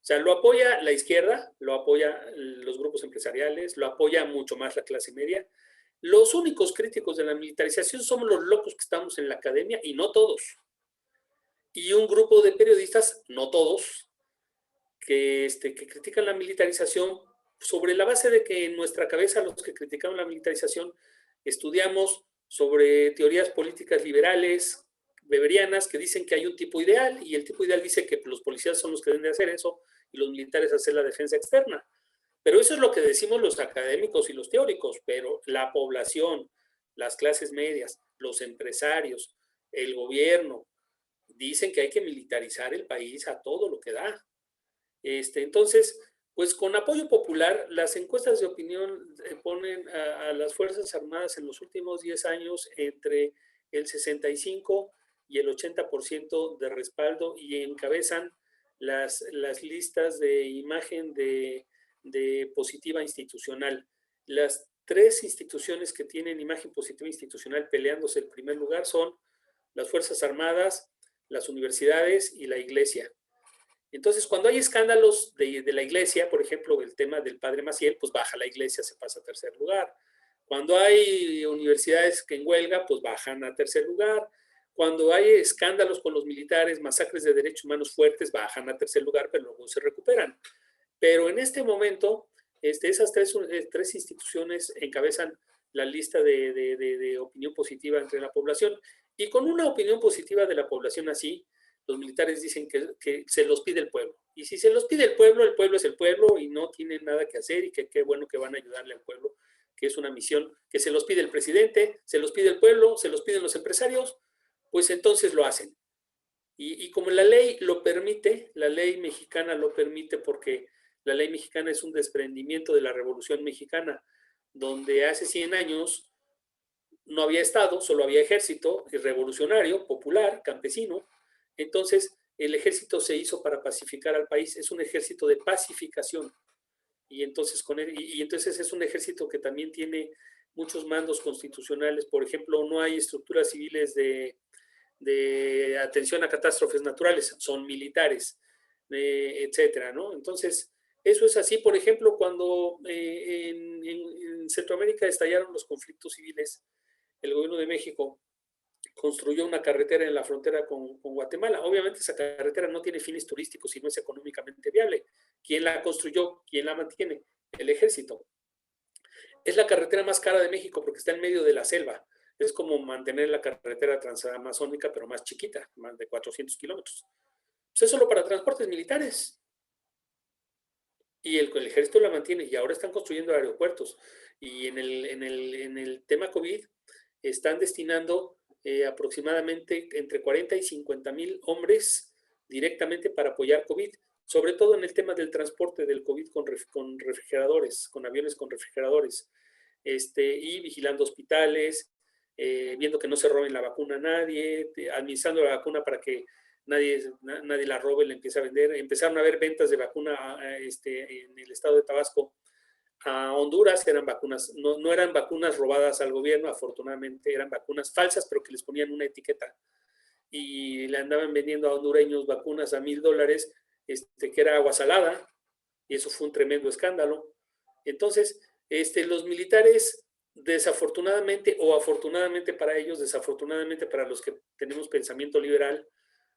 O sea, lo apoya la izquierda, lo apoya los grupos empresariales, lo apoya mucho más la clase media. Los únicos críticos de la militarización somos los locos que estamos en la academia, y no todos. Y un grupo de periodistas, no todos, que critican la militarización sobre la base de que en nuestra cabeza los que criticamos la militarización estudiamos sobre teorías políticas liberales, weberianas, que dicen que hay un tipo ideal, y el tipo ideal dice que los policías son los que deben de hacer eso y los militares hacer la defensa externa. Pero eso es lo que decimos los académicos y los teóricos, pero la población, las clases medias, los empresarios, el gobierno, dicen que hay que militarizar el país a todo lo que da. Entonces, pues con apoyo popular, las encuestas de opinión ponen a las Fuerzas Armadas en los últimos 10 años entre el 65 y el 80% de respaldo, y encabezan las listas de imagen de positiva institucional. Las 3 instituciones que tienen imagen positiva institucional peleándose el primer lugar son las Fuerzas Armadas, las universidades y la Iglesia. Entonces, cuando hay escándalos de la Iglesia, por ejemplo, el tema del padre Maciel, pues baja la Iglesia, se pasa a tercer lugar. Cuando hay universidades que en huelga, pues bajan a tercer lugar. Cuando hay escándalos con los militares, masacres de derechos humanos fuertes, bajan a tercer lugar, pero luego se recuperan. Pero en este momento, esas tres instituciones encabezan la lista de opinión positiva entre la población. Y con una opinión positiva de la población así, los militares dicen que se los pide el pueblo. Y si se los pide el pueblo es el pueblo y no tienen nada que hacer, y que qué bueno que van a ayudarle al pueblo, que es una misión que se los pide el presidente, se los pide el pueblo, se los piden los empresarios, pues entonces lo hacen. Y como la ley lo permite, la ley mexicana lo permite, porque la ley mexicana es un desprendimiento de la Revolución Mexicana, donde hace 100 años no había Estado, solo había ejército revolucionario, popular, campesino. Entonces, el ejército se hizo para pacificar al país, es un ejército de pacificación. Y entonces, entonces es un ejército que también tiene muchos mandos constitucionales. Por ejemplo, no hay estructuras civiles de atención a catástrofes naturales, son militares, etcétera, ¿no? Entonces, eso es así. Por ejemplo, cuando en Centroamérica estallaron los conflictos civiles, el gobierno de México construyó una carretera en la frontera con Guatemala. Obviamente esa carretera no tiene fines turísticos y no es económicamente viable. ¿Quién la construyó? ¿Quién la mantiene? El ejército. Es la carretera más cara de México porque está en medio de la selva. Es como mantener la carretera transamazónica, pero más chiquita, más de 400 kilómetros. Pues es solo para transportes militares. Y el ejército la mantiene, y ahora están construyendo aeropuertos. Y en el tema COVID están destinando aproximadamente entre 40 y 50 mil hombres directamente para apoyar COVID, sobre todo en el tema del transporte del COVID con refrigeradores, con aviones con refrigeradores, y vigilando hospitales, viendo que no se roben la vacuna a nadie, administrando la vacuna para que nadie la robe y la empiece a vender. Empezaron a haber ventas de vacuna en el estado de Tabasco a Honduras. Eran vacunas, no eran vacunas robadas al gobierno, afortunadamente eran vacunas falsas, pero que les ponían una etiqueta, y le andaban vendiendo a hondureños vacunas a $1,000, que era agua salada, y eso fue un tremendo escándalo. Entonces, los militares, desafortunadamente o afortunadamente para ellos, desafortunadamente para los que tenemos pensamiento liberal,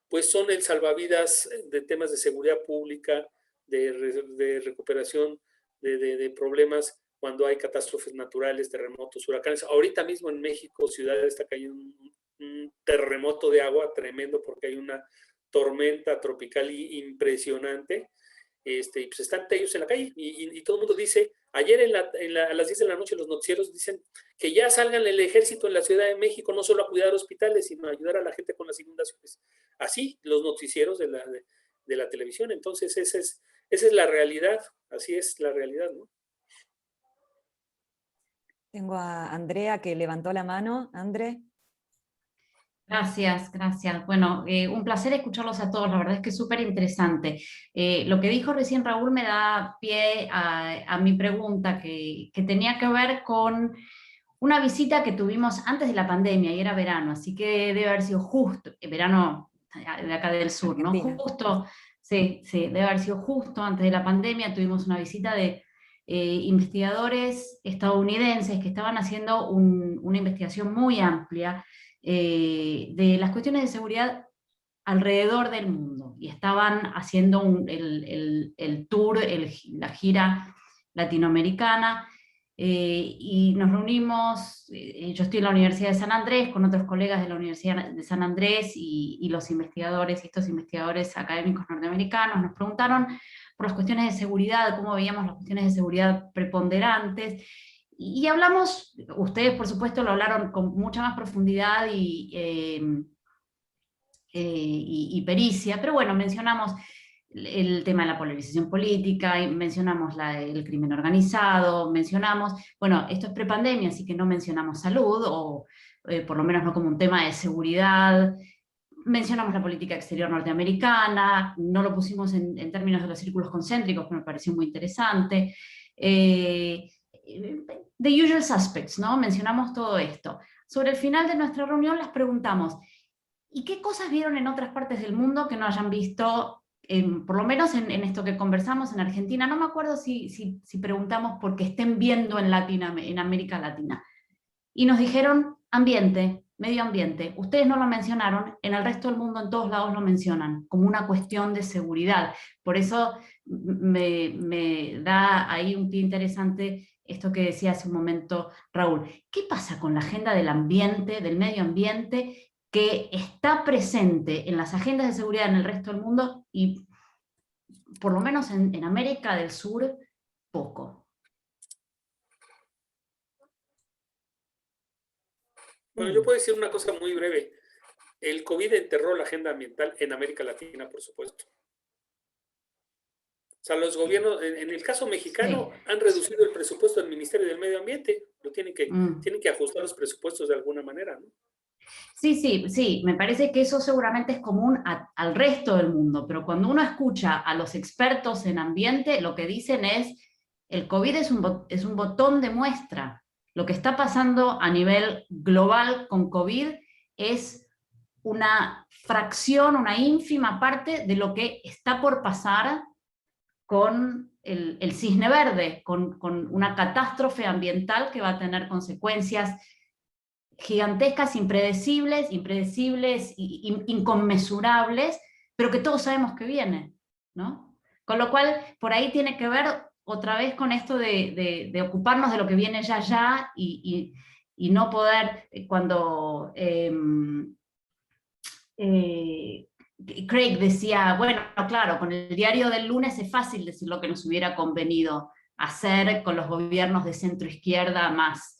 pues son el salvavidas de temas de seguridad pública, de recuperación de problemas cuando hay catástrofes naturales, terremotos, huracanes. Ahorita mismo en México, Ciudad, está cayendo un terremoto de agua tremendo porque hay una tormenta tropical impresionante. Y pues están ellos en la calle y todo el mundo dice, ayer a las 10 de la noche los noticieros dicen que ya salgan el ejército en la Ciudad de México, no solo a cuidar hospitales, sino a ayudar a la gente con las inundaciones. Así, los noticieros de la televisión. Entonces, esa es la realidad, así es la realidad, ¿no?
Tengo a Andrea que levantó la mano. André.
Gracias, gracias. Bueno, un placer escucharlos a todos, la verdad es que es súper interesante. Lo que dijo recién Raúl me da pie a mi pregunta, que tenía que ver con una visita que tuvimos antes de la pandemia, y era verano, así que debe haber sido justo, verano de acá del sur,
Argentina.
¿no? Justo, sí, debe haber sido justo antes de la pandemia, tuvimos una visita de investigadores estadounidenses que estaban haciendo una investigación muy amplia de las cuestiones de seguridad alrededor del mundo, y estaban haciendo el tour, la gira latinoamericana, y nos reunimos, yo estoy en la Universidad de San Andrés con otros colegas de la Universidad de San Andrés y los investigadores, estos investigadores académicos norteamericanos, nos preguntaron por las cuestiones de seguridad, cómo veíamos las cuestiones de seguridad preponderantes. Y hablamos, ustedes por supuesto lo hablaron con mucha más profundidad y pericia, pero bueno, mencionamos el tema de la polarización política, mencionamos el crimen organizado, mencionamos, bueno, esto es prepandemia, así que no mencionamos salud, o por lo menos no como un tema de seguridad. Mencionamos la política exterior norteamericana, no lo pusimos en términos de los círculos concéntricos, que me pareció muy interesante. The usual suspects, ¿no? Mencionamos todo esto. Sobre el final de nuestra reunión les preguntamos, ¿y qué cosas vieron en otras partes del mundo que no hayan visto, por lo menos en esto que conversamos en Argentina? No me acuerdo si preguntamos por qué estén viendo en América Latina. Y nos dijeron ambiente, medio ambiente. Ustedes no lo mencionaron, en el resto del mundo en todos lados lo mencionan, como una cuestión de seguridad. Por eso me da ahí un pie interesante esto que decía hace un momento Raúl. ¿Qué pasa con la agenda del ambiente, del medio ambiente, que está presente en las agendas de seguridad en el resto del mundo y por lo menos en América del Sur poco?
Bueno, yo puedo decir una cosa muy breve. El COVID enterró la agenda ambiental en América Latina, por supuesto. O sea, los gobiernos, en el caso mexicano, han reducido el presupuesto del Ministerio del Medio Ambiente. Tienen que ajustar los presupuestos de alguna manera, ¿no?
Sí, me parece que eso seguramente es común al resto del mundo, pero cuando uno escucha a los expertos en ambiente, lo que dicen es, el COVID es un botón de muestra. Lo que está pasando a nivel global con COVID es una fracción, una ínfima parte de lo que está por pasar con el cisne verde, con una catástrofe ambiental que va a tener consecuencias gigantescas, impredecibles, inconmensurables, pero que todos sabemos que vienen, ¿no? Con lo cual, por ahí tiene que ver otra vez con esto de ocuparnos de lo que viene ya y no poder, cuando Craig decía, bueno, claro, con el diario del lunes es fácil decir lo que nos hubiera convenido hacer con los gobiernos de centro-izquierda más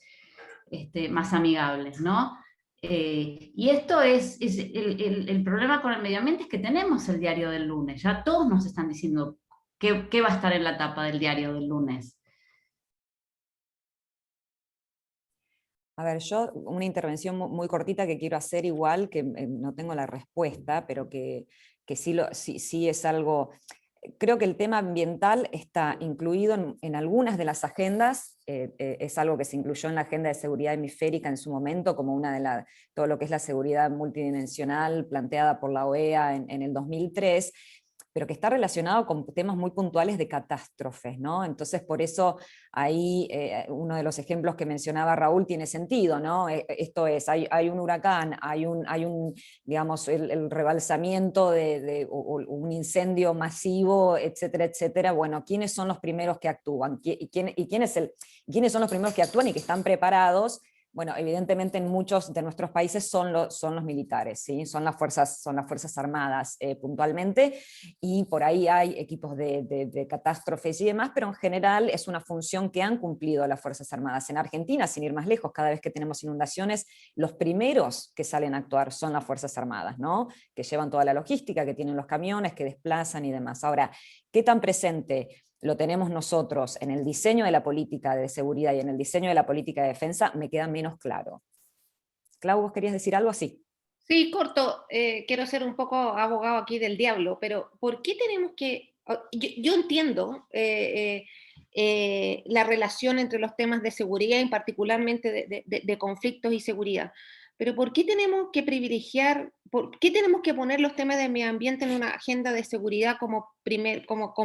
amigables, ¿no? Y esto es el problema con el medio ambiente, es que tenemos el diario del lunes, ya todos nos están diciendo qué va a estar en la tapa del diario del lunes.
A ver, yo una intervención muy cortita que quiero hacer igual, que no tengo la respuesta, pero que sí es algo. Creo que el tema ambiental está incluido en algunas de las agendas, es algo que se incluyó en la agenda de seguridad hemisférica en su momento, como una de todo lo que es la seguridad multidimensional planteada por la OEA en el 2003, pero que está relacionado con temas muy puntuales de catástrofes, ¿no? Entonces, por eso ahí uno de los ejemplos que mencionaba Raúl tiene sentido, ¿no? Esto es, hay un huracán, hay un digamos, el rebalsamiento o un incendio masivo, etcétera, etcétera. Bueno, ¿quiénes son los primeros que actúan? ¿Quiénes son los primeros que actúan y que están preparados? Bueno, evidentemente en muchos de nuestros países son los militares, ¿sí? Son las fuerzas armadas puntualmente, y por ahí hay equipos de catástrofes y demás, pero en general es una función que han cumplido las fuerzas armadas. En Argentina, sin ir más lejos, cada vez que tenemos inundaciones, los primeros que salen a actuar son las fuerzas armadas, ¿no? Que llevan toda la logística, que tienen los camiones, que desplazan y demás. Ahora, ¿qué tan presente lo tenemos nosotros en el diseño de la política de seguridad y en el diseño de la política de defensa? Me queda menos claro. Clau, ¿vos querías decir algo así?
Sí, corto, quiero ser un poco abogado aquí del diablo, pero ¿por qué tenemos que...? Yo entiendo la relación entre los temas de seguridad y particularmente de conflictos y seguridad, pero ¿por qué tenemos que privilegiar, por qué tenemos que poner los temas de medio ambiente en una agenda de seguridad como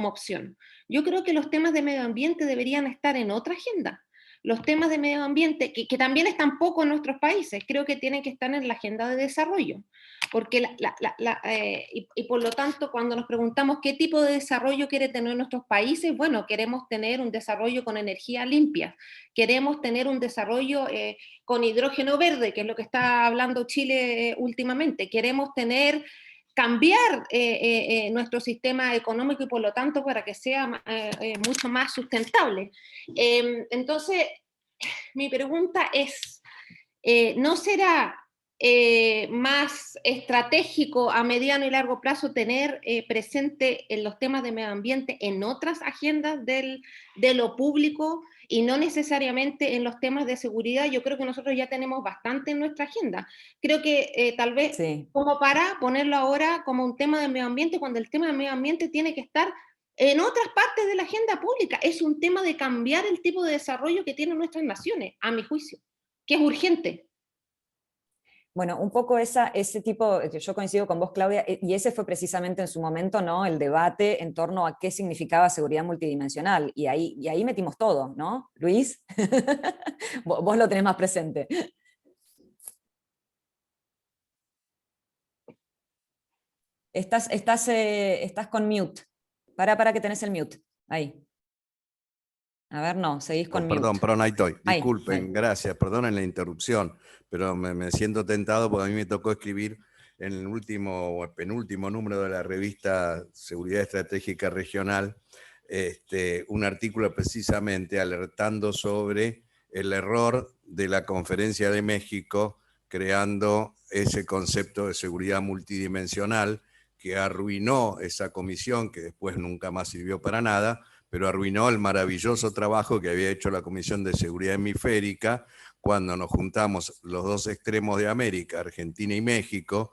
opción? Yo creo que los temas de medio ambiente deberían estar en otra agenda. Los temas de medio ambiente, que también están poco en nuestros países, creo que tienen que estar en la agenda de desarrollo, porque y por lo tanto, cuando nos preguntamos qué tipo de desarrollo quiere tener nuestros países, bueno, queremos tener un desarrollo con energía limpia, queremos tener un desarrollo con hidrógeno verde, que es lo que está hablando Chile últimamente, queremos cambiar nuestro sistema económico y por lo tanto para que sea mucho más sustentable. Entonces, mi pregunta es, ¿no será más estratégico a mediano y largo plazo tener presente en los temas de medio ambiente en otras agendas de lo público y no necesariamente en los temas de seguridad? Yo creo que nosotros ya tenemos bastante en nuestra agenda. Creo que tal vez
Sí.
como para ponerlo ahora como un tema de medio ambiente, cuando el tema de medio ambiente tiene que estar en otras partes de la agenda pública. Es un tema de cambiar el tipo de desarrollo que tienen nuestras naciones, a mi juicio, que es urgente.
Bueno, un poco ese tipo, yo coincido con vos, Claudia, y ese fue precisamente en su momento, ¿no? El debate en torno a qué significaba seguridad multidimensional, y ahí metimos todo, ¿no? Luis, vos lo tenés más presente. Estás con mute. Para que tenés el mute. Ahí. A ver, no, seguís con
Perdón,
mute.
perdón, ahí estoy. Disculpen,
Ahí.
gracias, perdonen la interrupción, pero me siento tentado porque a mí me tocó escribir en el último o penúltimo número de la revista Seguridad Estratégica Regional un artículo precisamente alertando sobre el error de la Conferencia de México creando ese concepto de seguridad multidimensional que arruinó esa comisión, que después nunca más sirvió para nada, pero arruinó el maravilloso trabajo que había hecho la Comisión de Seguridad Hemisférica cuando nos juntamos los dos extremos de América, Argentina y México,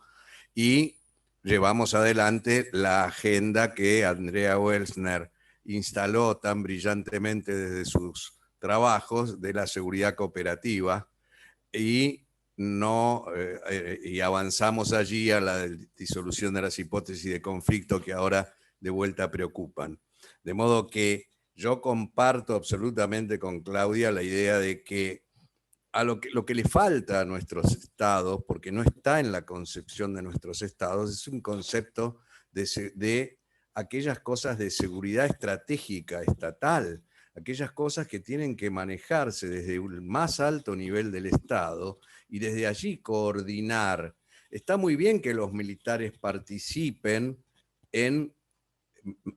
y llevamos adelante la agenda que Andrea Welsner instaló tan brillantemente desde sus trabajos de la seguridad cooperativa, y avanzamos allí a la disolución de las hipótesis de conflicto que ahora de vuelta preocupan. De modo que yo comparto absolutamente con Claudia la idea de que lo que le falta a nuestros estados, porque no está en la concepción de nuestros estados, es un concepto de aquellas cosas de seguridad estratégica estatal, aquellas cosas que tienen que manejarse desde el más alto nivel del Estado y desde allí coordinar. Está muy bien que los militares participen en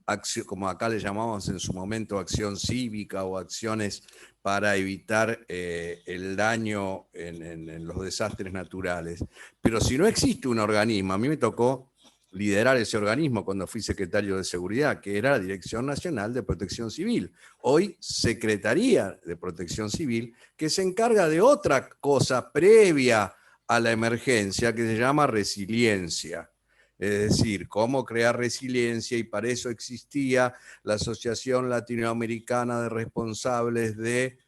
acción, como acá le llamamos en su momento acción cívica o acciones para evitar el daño en los desastres naturales. Pero si no existe un organismo, a mí me tocó liderar ese organismo cuando fui secretario de Seguridad, que era la Dirección Nacional de Protección Civil, hoy Secretaría de Protección Civil, que se encarga de otra cosa previa a la emergencia que se llama resiliencia. Es decir, cómo crear resiliencia, y para eso existía la Asociación Latinoamericana de Responsables de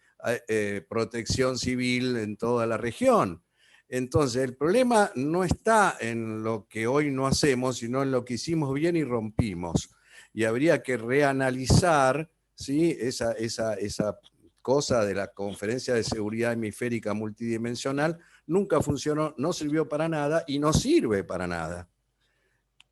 Protección Civil en toda la región. Entonces, el problema no está en lo que hoy no hacemos, sino en lo que hicimos bien y rompimos. Y habría que reanalizar, ¿sí?, esa cosa de la Conferencia de Seguridad Hemisférica Multidimensional. Nunca funcionó, no sirvió para nada y no sirve para nada.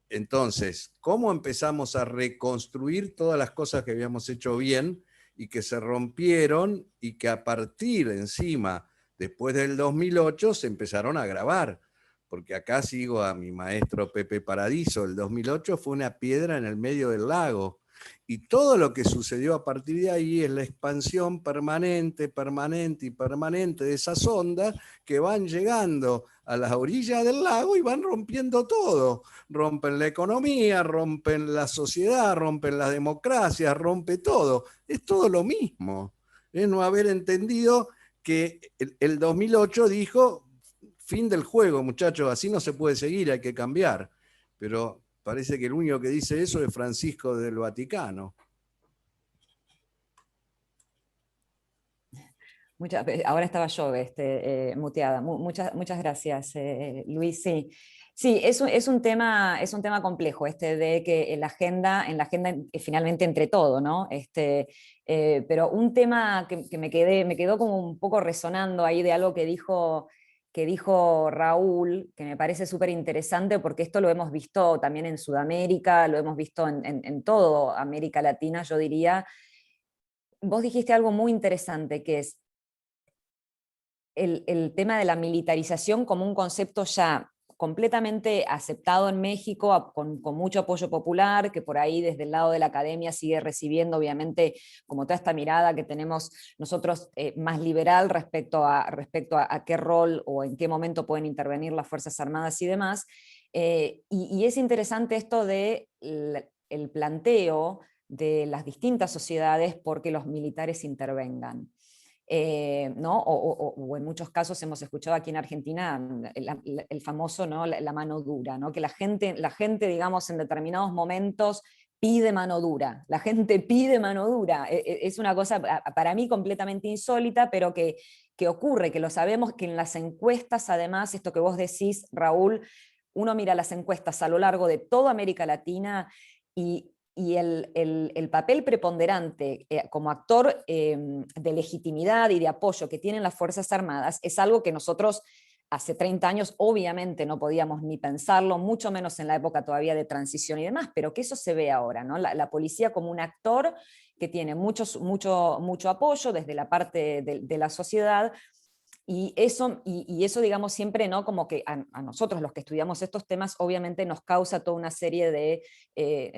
Entonces, ¿cómo empezamos a reconstruir todas las cosas que habíamos hecho bien y que se rompieron y que a partir encima, después del 2008, se empezaron a agravar? Porque acá sigo a mi maestro Pepe Paradiso, el 2008 fue una piedra en el medio del lago. Y todo lo que sucedió a partir de ahí es la expansión permanente, permanente y permanente de esas ondas que van llegando a las orillas del lago y van rompiendo todo. Rompen la economía, rompen la sociedad, rompen las democracias, rompe todo. Es todo lo mismo. Es no haber entendido que el 2008 dijo, fin del juego, muchachos, así no se puede seguir, hay que cambiar. Pero parece que el único que dice eso es Francisco del Vaticano.
Ahora estaba yo muteada. Muchas gracias, Luis. Sí, sí, es un tema complejo, de que en la agenda finalmente entre todo, ¿no? Pero un tema que me quedó como un poco resonando ahí de algo que dijo Raúl, que me parece súper interesante, porque esto lo hemos visto también en Sudamérica, lo hemos visto en toda América Latina, yo diría. Vos dijiste algo muy interesante, que es el tema de la militarización como un concepto ya completamente aceptado en México, con mucho apoyo popular, que por ahí desde el lado de la academia sigue recibiendo, obviamente, como toda esta mirada que tenemos nosotros más liberal respecto a qué rol o en qué momento pueden intervenir las Fuerzas Armadas y demás. Y es interesante esto de el planteo de las distintas sociedades porque los militares intervengan. ¿No? O en muchos casos hemos escuchado aquí en Argentina el famoso, ¿no?, la mano dura, ¿no? Que la gente, digamos, en determinados momentos pide mano dura, la gente pide mano dura. Es una cosa para mí completamente insólita, pero que ocurre, que lo sabemos, que en las encuestas, además, esto que vos decís, Raúl, uno mira las encuestas a lo largo de toda América Latina y el papel preponderante como actor de legitimidad y de apoyo que tienen las Fuerzas Armadas es algo que nosotros hace 30 años obviamente no podíamos ni pensarlo, mucho menos en la época todavía de transición y demás, pero que eso se ve ahora, ¿no? La policía como un actor que tiene mucho apoyo desde la parte de la sociedad. Y eso, digamos, siempre, ¿no?, como que a nosotros los que estudiamos estos temas obviamente nos causa toda una serie de,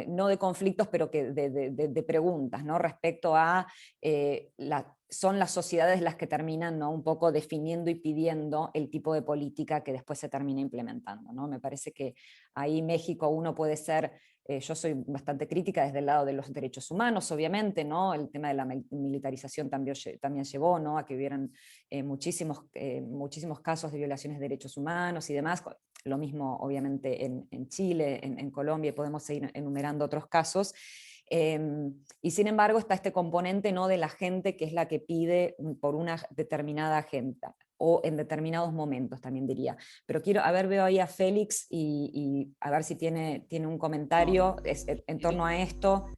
no de conflictos, pero que de preguntas, ¿no?, respecto a son las sociedades las que terminan, ¿no?, un poco definiendo y pidiendo el tipo de política que después se termina implementando, ¿no? Me parece que ahí México uno puede ser... yo soy bastante crítica desde el lado de los derechos humanos, obviamente, ¿no? El tema de la militarización también llevó, ¿no?, a que hubieran muchísimos casos de violaciones de derechos humanos y demás. Lo mismo, obviamente, en Chile, en Colombia, y podemos seguir enumerando otros casos. Y sin embargo está este componente, ¿no?, de la gente que es la que pide por una determinada agenda, o en determinados momentos también diría. Pero veo ahí a Félix y a ver si tiene un comentario en torno a esto.
Un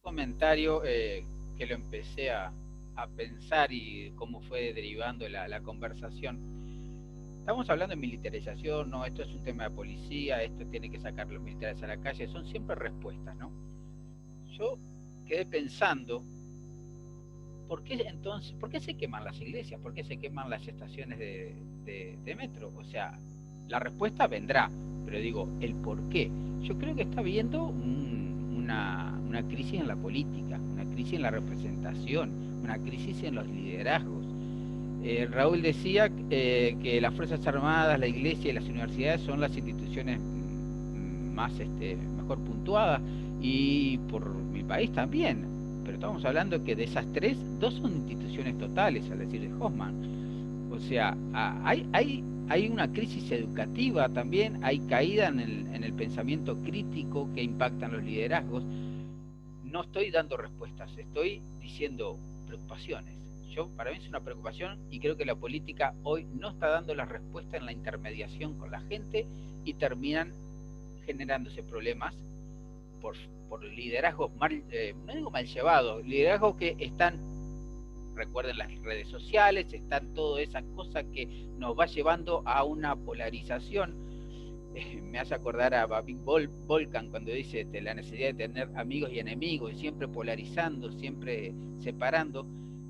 comentario que lo empecé a pensar y cómo fue derivando la conversación. Estamos hablando de militarización, no, esto es un tema de policía, esto tiene que sacar los militares a la calle, son siempre respuestas, ¿no? Yo quedé pensando, ¿por qué se queman las iglesias? ¿Por qué se queman las estaciones de metro? O sea, la respuesta vendrá, pero digo, el por qué. Yo creo que está habiendo una crisis en la política, una crisis en la representación, una crisis en los liderazgos. Raúl decía que las Fuerzas Armadas, la Iglesia y las universidades son las instituciones mejor puntuadas, y por mi país también, pero estamos hablando que de esas tres, dos son instituciones totales, al decir de Hoffman. O sea, hay una crisis educativa también, hay caída en el pensamiento crítico que impactan los liderazgos. No estoy dando respuestas, estoy diciendo preocupaciones. para mí es una preocupación y creo que la política hoy no está dando la respuesta en la intermediación con la gente y terminan generándose problemas por liderazgos mal, no digo mal llevados, liderazgos que están, recuerden las redes sociales, están todas esas cosas que nos va llevando a una polarización. Me hace acordar a Babik Volkan cuando dice la necesidad de tener amigos y enemigos, y siempre polarizando, siempre separando.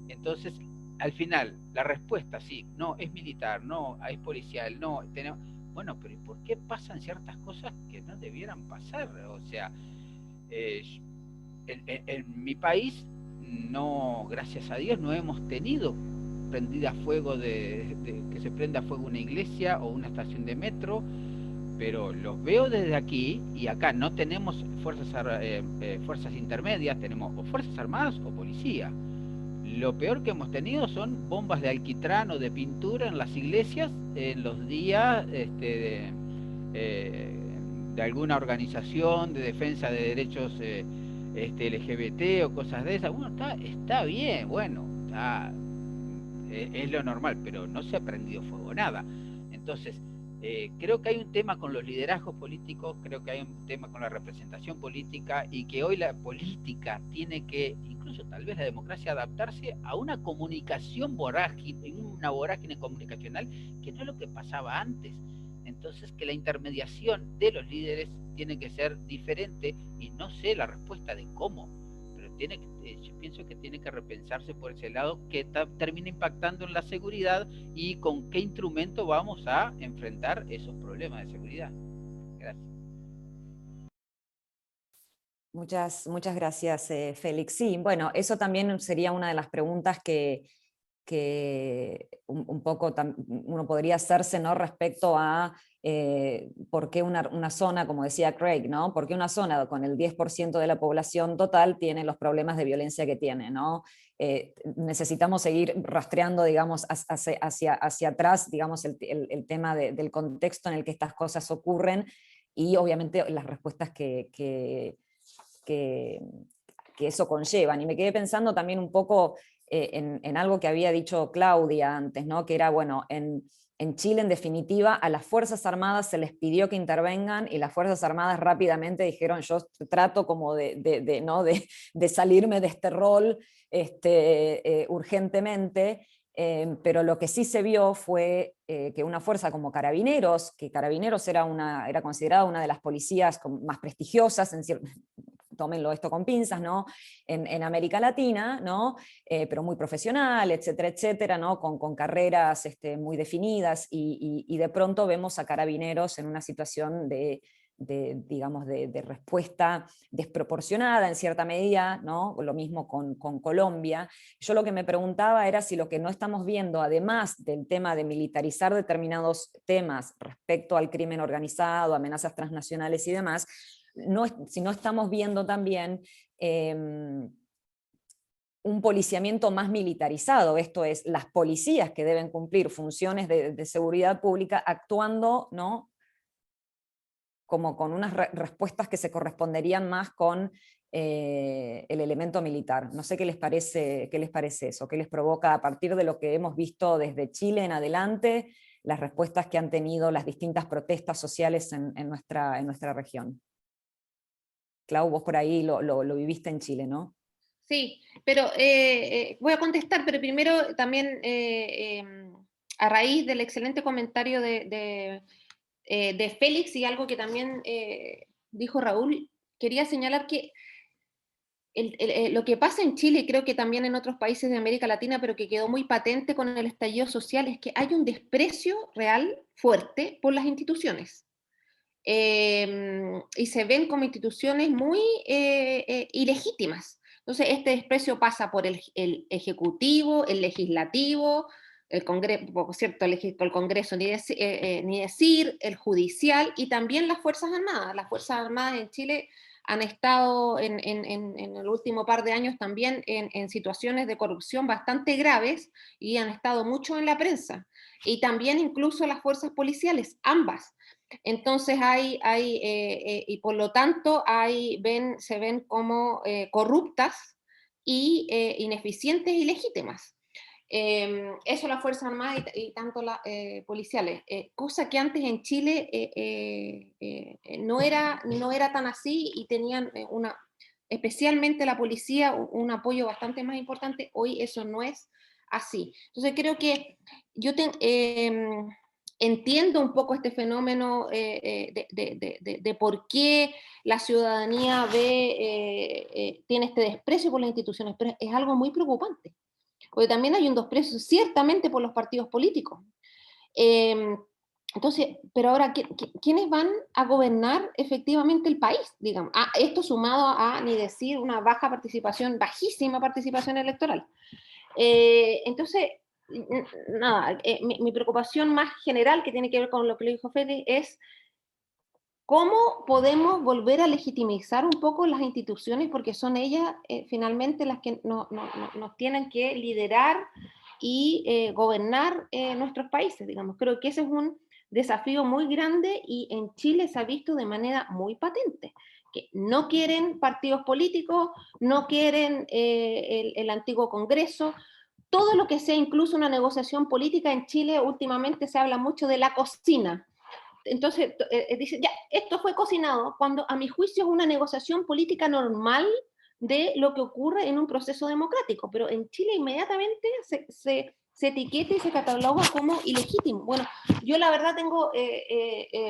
Entonces, al final, la respuesta, sí, no, es militar, no, es policial, no, tenemos... Bueno, pero ¿por qué pasan ciertas cosas que no debieran pasar? O sea, en mi país, no, gracias a Dios, no hemos tenido prendida a fuego que se prenda a fuego una iglesia o una estación de metro, pero los veo desde aquí, y acá no tenemos fuerzas intermedias, tenemos o fuerzas armadas o policía. Lo peor que hemos tenido son bombas de alquitrán o de pintura en las iglesias en los días de alguna organización de defensa de derechos LGBT o cosas de esas. Bueno, está bien, bueno, es lo normal, pero no se ha prendido fuego nada. Entonces, creo que hay un tema con los liderazgos políticos, creo que hay un tema con la representación política, y que hoy la política tiene que, incluso tal vez la democracia, adaptarse a una comunicación vorágine, una vorágine comunicacional que no es lo que pasaba antes. Entonces, que la intermediación de los líderes tiene que ser diferente, y no sé la respuesta de cómo, pero yo pienso que tiene que repensarse por ese lado, que termina impactando en la seguridad y con qué instrumento vamos a enfrentar esos problemas de seguridad. Gracias.
Muchas gracias, Félix. Sí, bueno, eso también sería una de las preguntas que un poco uno podría hacerse, ¿no?, respecto a por qué una zona, como decía Craig, ¿no?, por qué una zona con el 10% de la población total tiene los problemas de violencia que tiene, ¿no? Necesitamos seguir rastreando, digamos, hacia atrás, digamos, el tema del contexto en el que estas cosas ocurren, y obviamente las respuestas que eso conllevan. Y me quedé pensando también un poco en algo que había dicho Claudia antes, ¿no?, que era, bueno, en Chile, en definitiva, a las Fuerzas Armadas se les pidió que intervengan, y las Fuerzas Armadas rápidamente dijeron: yo trato como ¿no?, de salirme de este rol urgentemente. Pero lo que sí se vio fue que una fuerza como Carabineros, que Carabineros era considerada una de las policías más prestigiosas, tómenlo esto con pinzas, ¿no?, en América Latina, ¿no?, pero muy profesional, etcétera, etcétera, ¿no?, con carreras muy definidas, y de pronto vemos a Carabineros en una situación digamos, de respuesta desproporcionada en cierta medida, ¿no?, lo mismo con Colombia. Yo lo que me preguntaba era si lo que no estamos viendo, además del tema de militarizar determinados temas respecto al crimen organizado, amenazas transnacionales y demás, si no estamos viendo también un policiamiento más militarizado, esto es, las policías que deben cumplir funciones de seguridad pública actuando, ¿no?, como con unas respuestas que se corresponderían más con el elemento militar. No sé qué les parece eso, qué les provoca a partir de lo que hemos visto desde Chile en adelante, las respuestas que han tenido las distintas protestas sociales en nuestra región. Clau, vos por ahí lo viviste en Chile, ¿no?
Sí, pero voy a contestar, pero primero también a raíz del excelente comentario de Félix, y algo que también dijo Raúl, quería señalar que lo que pasa en Chile, y creo que también en otros países de América Latina, pero que quedó muy patente con el estallido social, es que hay un desprecio real fuerte por las instituciones. Y se ven como instituciones muy ilegítimas. Entonces, este desprecio pasa por el Ejecutivo, el Legislativo, el Congreso, por cierto, el Congreso ni decir, el Judicial, y también las Fuerzas Armadas. Las Fuerzas Armadas en Chile han estado en el último par de años también en situaciones de corrupción bastante graves, y han estado mucho en la prensa. Y también incluso las fuerzas policiales, ambas. Entonces y por lo tanto se ven como corruptas y ineficientes y legítimas. Eso las Fuerzas Armadas y tanto las policiales, cosa que antes en Chile no era tan así y tenían especialmente la policía, un apoyo bastante más importante. Hoy eso no es así. Entonces creo que yo entiendo un poco este fenómeno de por qué la ciudadanía tiene este desprecio por las instituciones, pero es algo muy preocupante. Porque también hay un desprecio ciertamente por los partidos políticos. Entonces, pero ahora, ¿quiénes van a gobernar efectivamente el país? Digamos, esto sumado a, ni decir, una bajísima participación electoral. Entonces, nada, mi preocupación más general, que tiene que ver con lo que le dijo Fede, es ¿cómo podemos volver a legitimizar un poco las instituciones? Porque son ellas finalmente las que nos tienen que liderar y gobernar nuestros países, digamos. Creo que ese es un desafío muy grande y en Chile se ha visto de manera muy patente, que no quieren partidos políticos, no quieren el antiguo Congreso, todo lo que sea incluso una negociación política en Chile últimamente se habla mucho de la cocina. Entonces, dice, ya, esto fue cocinado, cuando a mi juicio es una negociación política normal de lo que ocurre en un proceso democrático, pero en Chile inmediatamente se etiqueta y se cataloga como ilegítimo. Bueno, yo la verdad tengo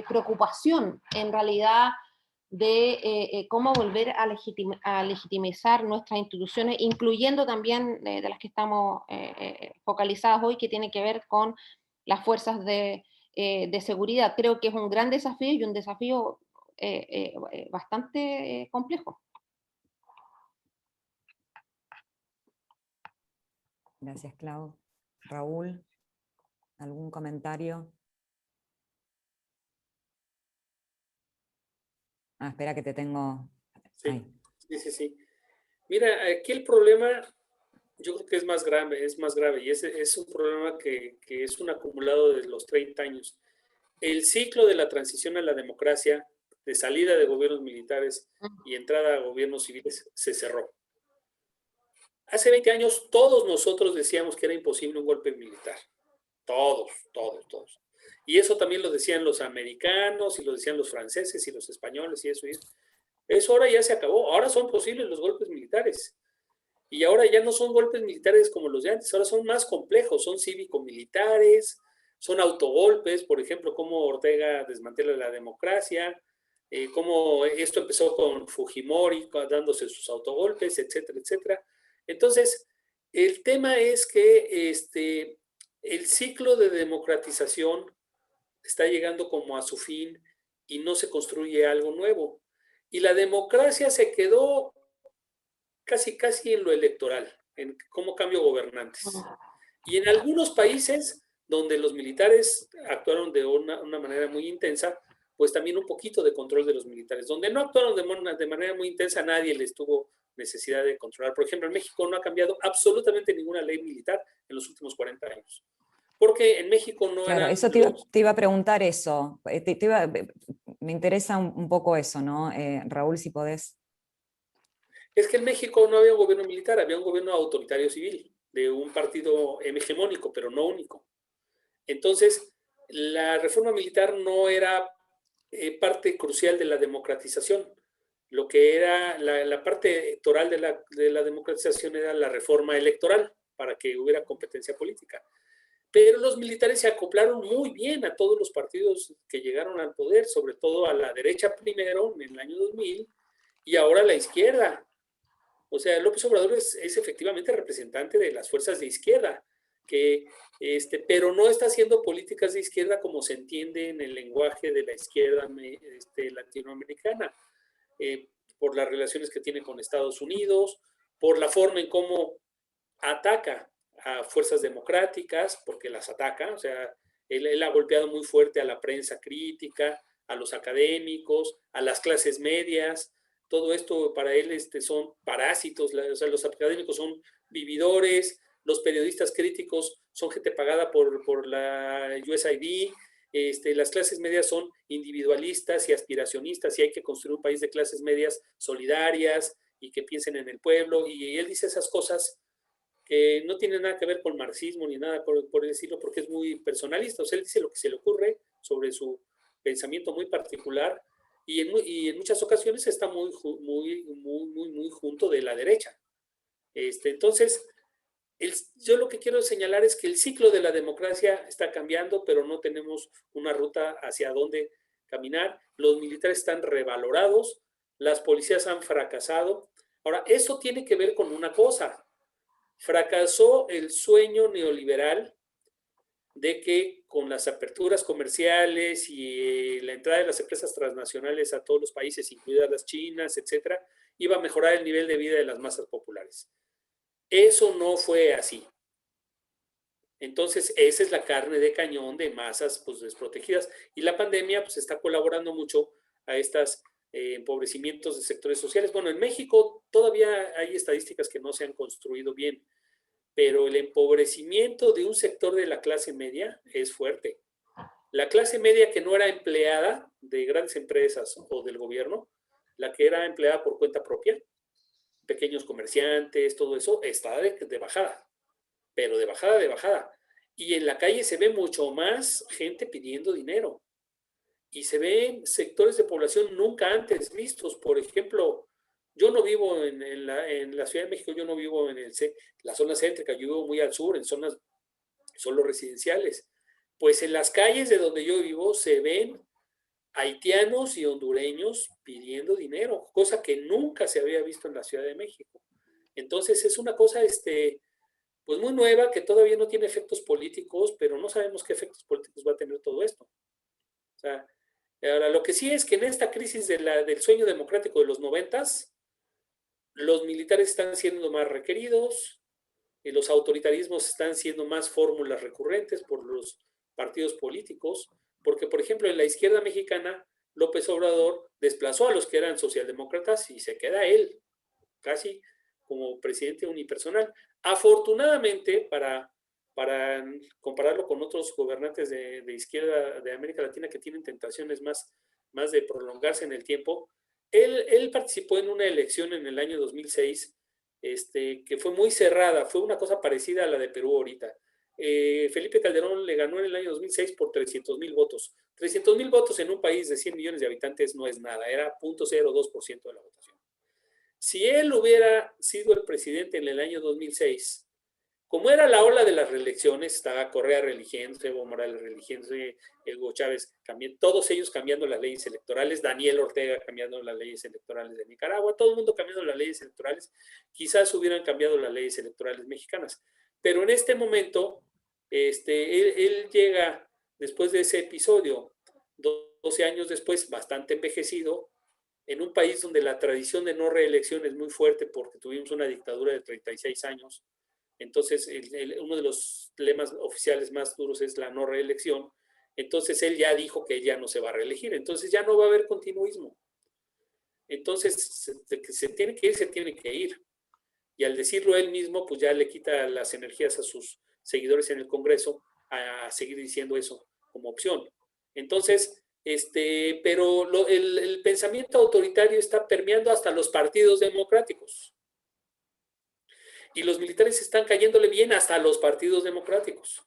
preocupación en realidad de cómo volver a legitimizar nuestras instituciones, incluyendo también de las que estamos focalizadas hoy, que tiene que ver con las fuerzas de seguridad. Creo que es un gran desafío y un desafío bastante complejo.
Gracias, Clau. Raúl, ¿algún comentario? Espera que te tengo...
Sí. Mira, aquí el problema, yo creo que es más grave, y es un problema que es un acumulado de los 30 años. El ciclo de la transición a la democracia, de salida de gobiernos militares y entrada a gobiernos civiles, se cerró. Hace 20 años todos nosotros decíamos que era imposible un golpe militar. Todos. Y eso también lo decían los americanos, y lo decían los franceses y los españoles, y eso. Eso ahora ya se acabó. Ahora son posibles los golpes militares. Y ahora ya no son golpes militares como los de antes, ahora son más complejos, son cívico-militares, son autogolpes, por ejemplo, cómo Ortega desmantela la democracia, cómo esto empezó con Fujimori dándose sus autogolpes, etcétera, etcétera. Entonces, el tema es que el ciclo de democratización está llegando como a su fin y no se construye algo nuevo. Y la democracia se quedó casi en lo electoral, en cómo cambio gobernantes. Y en algunos países donde los militares actuaron de una manera muy intensa, pues también un poquito de control de los militares. Donde no actuaron de manera muy intensa, nadie les tuvo necesidad de controlar. Por ejemplo, en México no ha cambiado absolutamente ninguna ley militar en los últimos 40 años. Porque en México no
claro, eso te iba a preguntar eso. Me interesa un poco eso, ¿no? Raúl, si podés.
Es que en México no había un gobierno militar, había un gobierno autoritario civil, de un partido hegemónico, pero no único. Entonces, la reforma militar no era parte crucial de la democratización. Lo que era la parte electoral de la democratización era la reforma electoral, para que hubiera competencia política. Pero los militares se acoplaron muy bien a todos los partidos que llegaron al poder, sobre todo a la derecha primero, en el año 2000, y ahora a la izquierda. O sea, López Obrador es efectivamente representante de las fuerzas de izquierda, pero no está haciendo políticas de izquierda como se entiende en el lenguaje de la izquierda latinoamericana, por las relaciones que tiene con Estados Unidos, por la forma en cómo ataca a fuerzas democráticas, porque las ataca. O sea, él ha golpeado muy fuerte a la prensa crítica, a los académicos, a las clases medias. Todo esto para él son parásitos. O sea, los académicos son vividores, los periodistas críticos son gente pagada por la USAID, las clases medias son individualistas y aspiracionistas, y hay que construir un país de clases medias solidarias y que piensen en el pueblo. Y él dice esas cosas que no tiene nada que ver con marxismo ni nada por el estilo, porque es muy personalista. O sea, él dice lo que se le ocurre sobre su pensamiento muy particular, y en muchas ocasiones está muy junto de la derecha. Entonces, yo lo que quiero señalar es que el ciclo de la democracia está cambiando, pero no tenemos una ruta hacia dónde caminar. Los militares están revalorados, las policías han fracasado. Ahora, eso tiene que ver con una cosa. Fracasó el sueño neoliberal de que con las aperturas comerciales y la entrada de las empresas transnacionales a todos los países, incluidas las chinas, etcétera, iba a mejorar el nivel de vida de las masas populares. Eso no fue así. Entonces, esa es la carne de cañón de masas pues, desprotegidas. Y la pandemia pues, está colaborando mucho a estos empobrecimientos de sectores sociales. Bueno, en México todavía hay estadísticas que no se han construido bien, pero el empobrecimiento de un sector de la clase media es fuerte. La clase media que no era empleada de grandes empresas o del gobierno, la que era empleada por cuenta propia, pequeños comerciantes, todo eso, está de bajada, pero de bajada. Y en la calle se ve mucho más gente pidiendo dinero. Y se ven sectores de población nunca antes vistos. Por ejemplo, yo no vivo en la Ciudad de México, yo no vivo en la zona céntrica, yo vivo muy al sur, en zonas solo residenciales. Pues en las calles de donde yo vivo se ven haitianos y hondureños pidiendo dinero, cosa que nunca se había visto en la Ciudad de México. Entonces es una cosa pues muy nueva, que todavía no tiene efectos políticos, pero no sabemos qué efectos políticos va a tener todo esto. O sea, ahora lo que sí es que en esta crisis del sueño democrático de los 90s, los militares están siendo más requeridos, y los autoritarismos están siendo más fórmulas recurrentes por los partidos políticos, porque, por ejemplo, en la izquierda mexicana, López Obrador desplazó a los que eran socialdemócratas y se queda él, casi como presidente unipersonal. Afortunadamente, para compararlo con otros gobernantes de izquierda de América Latina que tienen tentaciones más de prolongarse en el tiempo, él participó en una elección en el año 2006 que fue muy cerrada, fue una cosa parecida a la de Perú ahorita. Felipe Calderón le ganó en el año 2006 por 300,000 votos. 300,000 votos en un país de 100 millones de habitantes no es nada, era 0.02% de la votación. Si él hubiera sido el presidente en el año 2006, como era la ola de las reelecciones, estaba Correa reeligiéndose, Evo Morales reeligiéndose, Hugo Chávez, todos ellos cambiando las leyes electorales, Daniel Ortega cambiando las leyes electorales de Nicaragua, todo el mundo cambiando las leyes electorales, quizás hubieran cambiado las leyes electorales mexicanas. Pero en este momento, él llega, después de ese episodio, 12 años después, bastante envejecido, en un país donde la tradición de no reelección es muy fuerte porque tuvimos una dictadura de 36 años, entonces uno de los lemas oficiales más duros es la no reelección. Entonces él ya dijo que ya no se va a reelegir, entonces ya no va a haber continuismo. Entonces, se tiene que ir, se tiene que ir. Y al decirlo él mismo, pues ya le quita las energías a sus seguidores en el Congreso a seguir diciendo eso como opción. Entonces, pero el pensamiento autoritario está permeando hasta los partidos democráticos. Y los militares están cayéndole bien hasta a los partidos democráticos.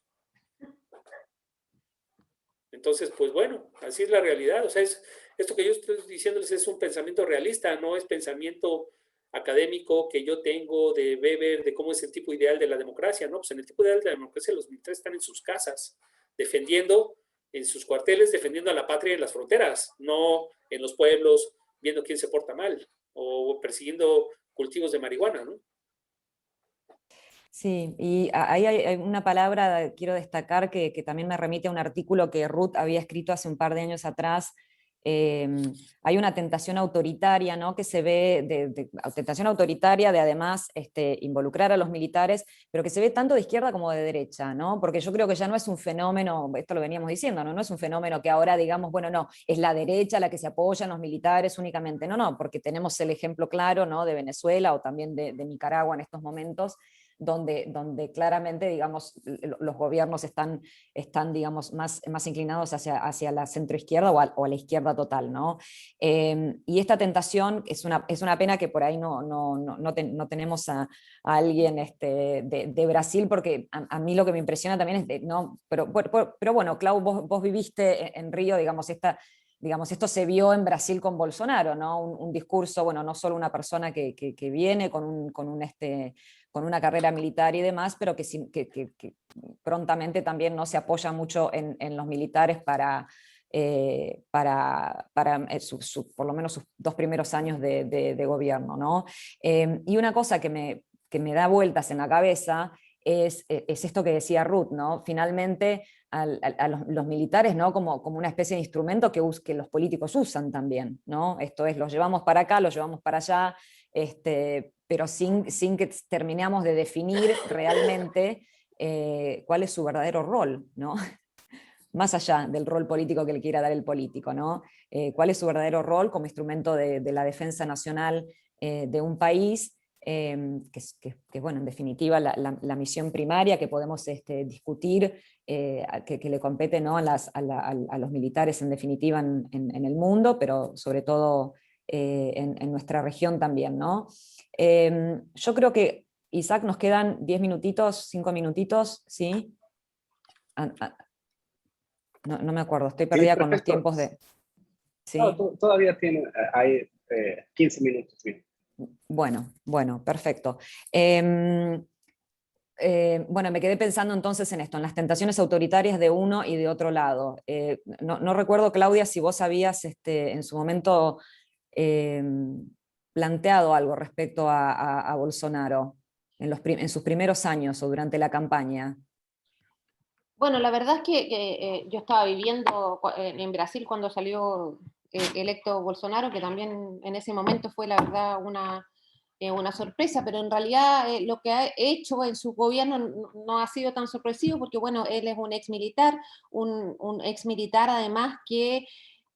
Entonces, pues bueno, así es la realidad. O sea, esto que yo estoy diciéndoles es un pensamiento realista, no es pensamiento académico que yo tengo de Weber, de cómo es el tipo ideal de la democracia, ¿no? Pues en el tipo ideal de la democracia los militares están en sus casas, defendiendo, en sus cuarteles, defendiendo a la patria en las fronteras, no en los pueblos, viendo quién se porta mal, o persiguiendo cultivos de marihuana, ¿no?
Sí, y ahí hay una palabra, quiero destacar, que también me remite a un artículo que Ruth había escrito hace un par de años atrás. Hay una tentación autoritaria, ¿no? Que se ve, tentación autoritaria de además involucrar a los militares, pero que se ve tanto de izquierda como de derecha, ¿no? Porque yo creo que ya no es un fenómeno, esto lo veníamos diciendo, ¿no? No es un fenómeno que ahora digamos, bueno, no, es la derecha la que se apoya en los militares únicamente, no, porque tenemos el ejemplo claro, ¿no? De Venezuela o también de Nicaragua en estos momentos, donde claramente, digamos, los gobiernos están digamos, más inclinados hacia la centroizquierda o a la izquierda total, ¿no? Y esta tentación es una pena que por ahí no tenemos a alguien de Brasil, porque a mí lo que me impresiona también es, ¿no? Pero bueno, Clau, vos viviste en Río, digamos, esto se vio en Brasil con Bolsonaro, ¿no? Un discurso, bueno, no solo una persona que viene con una carrera militar y demás, pero que prontamente también no se apoya mucho en los militares para por lo menos sus 2 primeros años de gobierno, ¿no? Y una cosa que me da vueltas en la cabeza es esto que decía Ruth, ¿no? Finalmente a los militares, ¿no? como una especie de instrumento que los políticos usan también, ¿no? Esto es, los llevamos para acá, los llevamos para allá, pero sin que terminemos de definir realmente cuál es su verdadero rol, ¿no? Más allá del rol político que le quiera dar el político, ¿no? ¿Cuál es su verdadero rol como instrumento de la defensa nacional de un país? Que bueno, en definitiva, la misión primaria que podemos discutir, que le compete, ¿no? a los militares en definitiva en el mundo, pero sobre todo en nuestra región también, ¿no? Yo creo que, Isaac, nos quedan 10 minutitos, 5 minutitos, ¿sí? No me acuerdo, estoy perdida con los tiempos de... ¿Sí?
No, todavía tiene, hay 15 minutos. Bien.
Bueno, perfecto. Bueno, me quedé pensando entonces en esto, en las tentaciones autoritarias de uno y de otro lado. No recuerdo, Claudia, si vos habías en su momento planteado algo respecto a Bolsonaro en sus primeros años o durante la campaña.
Bueno, la verdad es que yo estaba viviendo en Brasil cuando salió electo Bolsonaro, que también en ese momento fue, la verdad, una sorpresa, pero en realidad lo que ha hecho en su gobierno no ha sido tan sorpresivo, porque bueno, él es un ex militar además que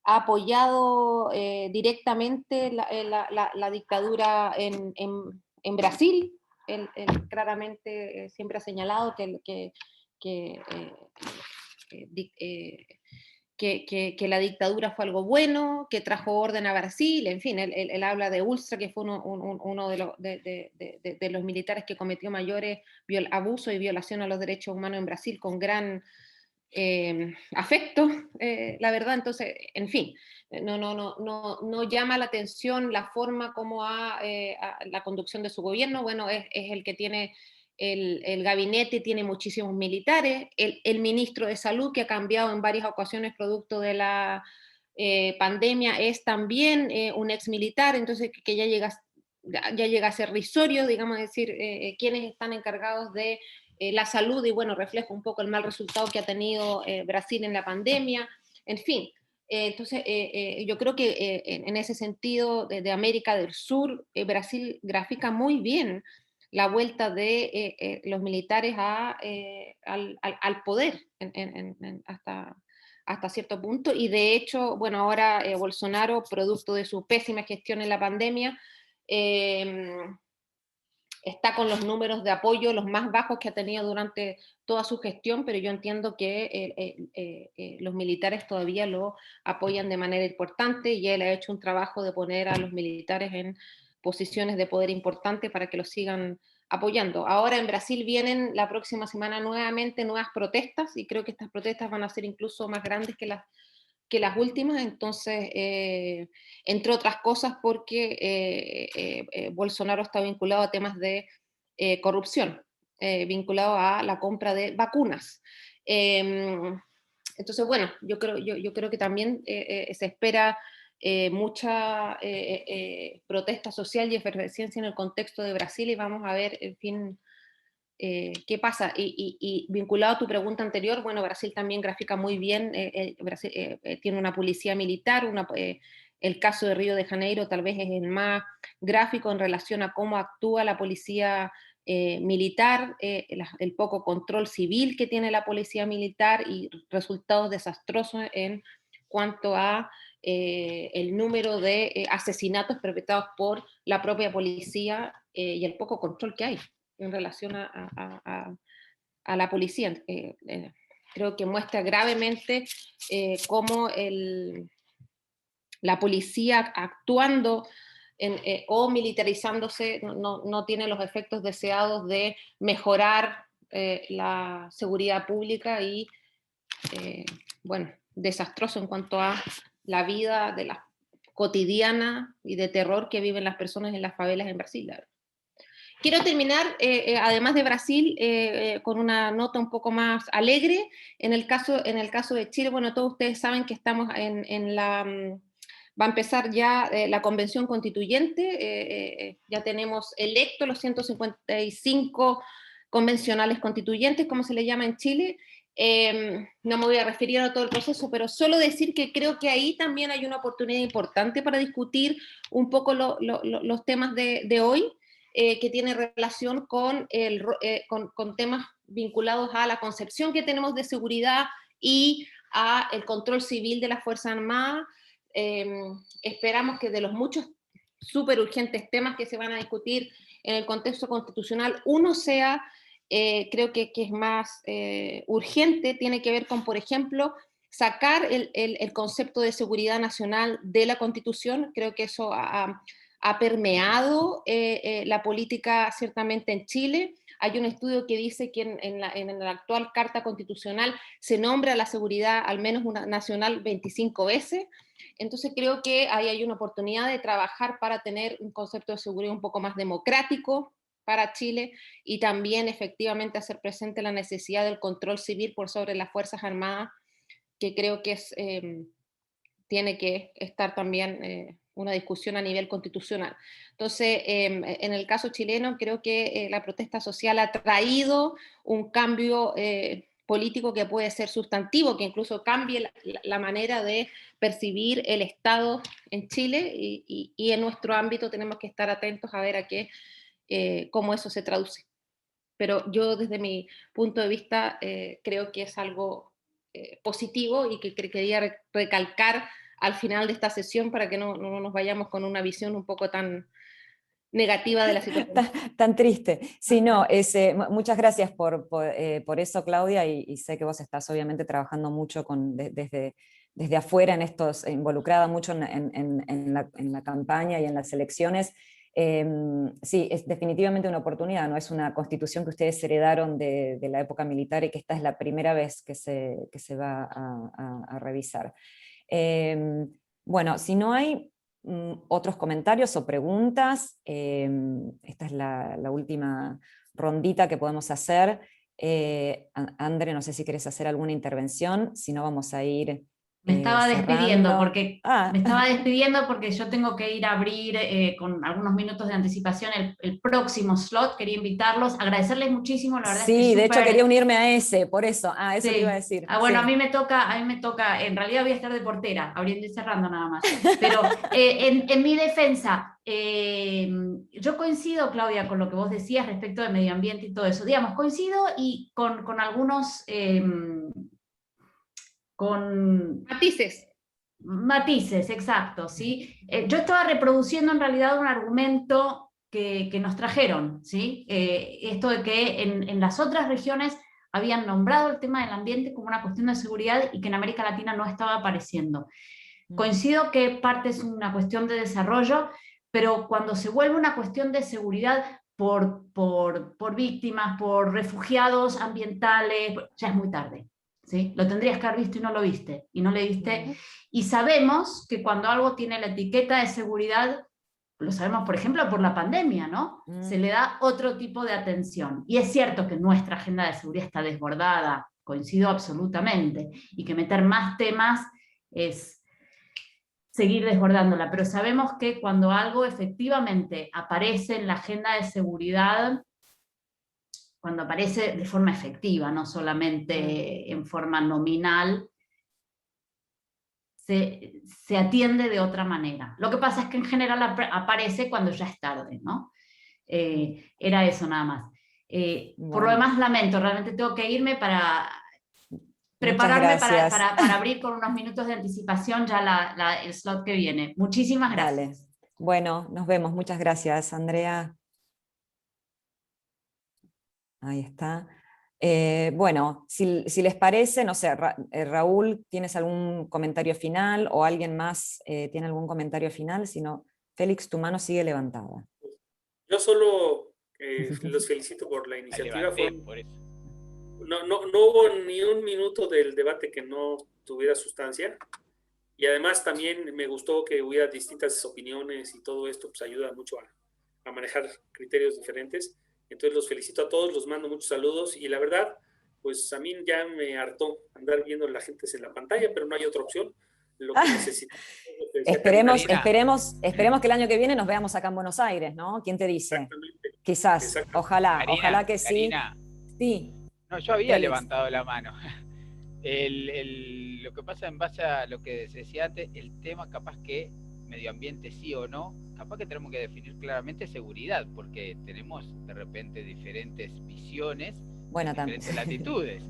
ha apoyado directamente la dictadura en Brasil. Él claramente siempre ha señalado que la dictadura fue algo bueno, que trajo orden a Brasil, en fin, él habla de Ultra, que fue uno de los militares que cometió mayores abusos y violación a los derechos humanos en Brasil con gran afecto, la verdad. Entonces, en fin, no llama la atención la forma como la conducción de su gobierno. Bueno, es el que tiene el gabinete, tiene muchísimos militares, el ministro de Salud, que ha cambiado en varias ocasiones producto de la pandemia, es también un ex militar, entonces que ya llega a ser risorio, digamos, decir, quienes están encargados de la salud, y bueno, refleja un poco el mal resultado que ha tenido Brasil en la pandemia, en fin. Entonces, yo creo que en ese sentido, de América del Sur, Brasil grafica muy bien la vuelta de los militares al poder hasta cierto punto, y de hecho, bueno, ahora Bolsonaro, producto de su pésima gestión en la pandemia, está con los números de apoyo los más bajos que ha tenido durante toda su gestión, pero yo entiendo que los militares todavía lo apoyan de manera importante, y él ha hecho un trabajo de poner a los militares en posiciones de poder importante para que los sigan apoyando. Ahora en Brasil vienen la próxima semana nuevamente nuevas protestas, y creo que estas protestas van a ser incluso más grandes que las últimas, entonces, entre otras cosas porque Bolsonaro está vinculado a temas de corrupción, vinculado a la compra de vacunas. Entonces, bueno, yo creo que también se espera mucha protesta social y efervescencia en el contexto de Brasil, y vamos a ver, en fin, ¿qué pasa? Y vinculado a tu pregunta anterior, bueno, Brasil también grafica muy bien, Brasil tiene una policía militar, el caso de Río de Janeiro tal vez es el más gráfico en relación a cómo actúa la policía militar, el poco control civil que tiene la policía militar y resultados desastrosos en cuanto a el número de asesinatos perpetrados por la propia policía y el poco control que hay. en relación a la policía. Creo que muestra gravemente cómo la policía actuando o militarizándose no tiene los efectos deseados de mejorar la seguridad pública y, bueno, desastroso en cuanto a la vida de la cotidiana y de terror que viven las personas en las favelas en Brasil. La verdad. Quiero terminar, además de Brasil, con una nota un poco más alegre. En el caso de Chile, bueno, todos ustedes saben que estamos va a empezar ya la convención constituyente, ya tenemos electos los 155 convencionales constituyentes, como se le llama en Chile. No me voy a referir a todo el proceso, pero solo decir que creo que ahí también hay una oportunidad importante para discutir un poco los temas de hoy, que tiene relación con temas vinculados a la concepción que tenemos de seguridad y a el control civil de las Fuerzas Armadas. Esperamos que de los muchos súper urgentes temas que se van a discutir en el contexto constitucional, uno sea, creo que es más urgente, tiene que ver con, por ejemplo, sacar el concepto de seguridad nacional de la Constitución. Creo que eso ha permeado la política ciertamente en Chile. Hay un estudio que dice que en la actual Carta Constitucional se nombra la seguridad al menos una nacional 25 veces. Entonces creo que ahí hay una oportunidad de trabajar para tener un concepto de seguridad un poco más democrático para Chile y también efectivamente hacer presente la necesidad del control civil por sobre las Fuerzas Armadas, que creo que tiene que estar también una discusión a nivel constitucional. Entonces, en el caso chileno, creo que la protesta social ha traído un cambio político que puede ser sustantivo, que incluso cambie la manera de percibir el Estado en Chile, y en nuestro ámbito tenemos que estar atentos a ver cómo eso se traduce. Pero yo, desde mi punto de vista, creo que es algo positivo y que quería recalcar al final de esta sesión para que no nos vayamos con una visión un poco tan negativa de la situación.
Tan triste. Sí, no, muchas gracias por eso, Claudia, y sé que vos estás obviamente trabajando mucho desde afuera en estos, involucrada mucho en la campaña y en las elecciones. Sí, es definitivamente una oportunidad, no es una constitución que ustedes heredaron de la época militar y que esta es la primera vez que se va a revisar. Bueno, si no hay otros comentarios o preguntas, esta es la última rondita que podemos hacer. André, no sé si quieres hacer alguna intervención, si no vamos a ir
Me estaba despidiendo porque
me
estaba despidiendo porque yo tengo que ir a abrir con algunos minutos de anticipación el próximo slot. Quería invitarlos, agradecerles muchísimo, la verdad.
Sí,
es que
de hecho quería unirme a ese, por eso. Eso
sí.
te iba a decir.
Bueno,
sí.
a mí me toca, en realidad voy a estar de portera, abriendo y cerrando nada más. Pero en mi defensa, yo coincido, Claudia, con lo que vos decías respecto del medio ambiente y todo eso. Digamos, coincido y con algunos... con matices, exacto, ¿sí? Yo estaba reproduciendo en realidad un argumento que nos trajeron, ¿sí? Esto de que en las otras regiones habían nombrado el tema del ambiente como una cuestión de seguridad y que en América Latina no estaba apareciendo. Coincido que parte es una cuestión de desarrollo, pero cuando se vuelve una cuestión de seguridad por víctimas, por refugiados ambientales, ya es muy tarde. ¿Sí? Lo tendrías que haber visto y no lo viste, y no le diste. Y sabemos que cuando algo tiene la etiqueta de seguridad, lo sabemos por ejemplo por la pandemia, ¿no? Se le da otro tipo de atención. Y es cierto que nuestra agenda de seguridad está desbordada, coincido absolutamente, y que meter más temas es seguir desbordándola, pero sabemos que cuando algo efectivamente aparece en la agenda de seguridad, cuando aparece de forma efectiva, no solamente en forma nominal, se atiende de otra manera. Lo que pasa es que en general aparece cuando ya es tarde, ¿no? Era eso nada más.
Bueno.
Por lo demás lamento, realmente tengo que irme para prepararme para abrir con unos minutos de anticipación ya el slot que viene. Muchísimas gracias.
Dale. Bueno, nos vemos. Muchas gracias, Andrea. Ahí está. Bueno, si les parece, no sé, Raúl, ¿tienes algún comentario final o alguien más tiene algún comentario final? Si no, Félix, tu mano sigue levantada.
Yo solo los felicito por la
La
iniciativa.
levanté, por eso.
No hubo ni un minuto del debate que no tuviera sustancia. Y además también me gustó que hubiera distintas opiniones y todo esto pues ayuda mucho a manejar criterios diferentes. Entonces los felicito a todos, los mando muchos saludos y la verdad, pues a mí ya me hartó andar viendo a la gente en la pantalla, pero no hay otra opción. Lo que necesito.
Esperemos que el año que viene nos veamos acá en Buenos Aires, ¿no? ¿Quién te dice?
Exactamente.
Quizás,
Exacto.
ojalá que
Karina,
sí. Sí.
no, yo había
Félix.
levantado la mano. Lo que pasa en base a lo que se decía antes, el tema capaz que medio ambiente sí o no, capaz que tenemos que definir claramente seguridad, porque tenemos de repente diferentes visiones,
Bueno,
diferentes latitudes.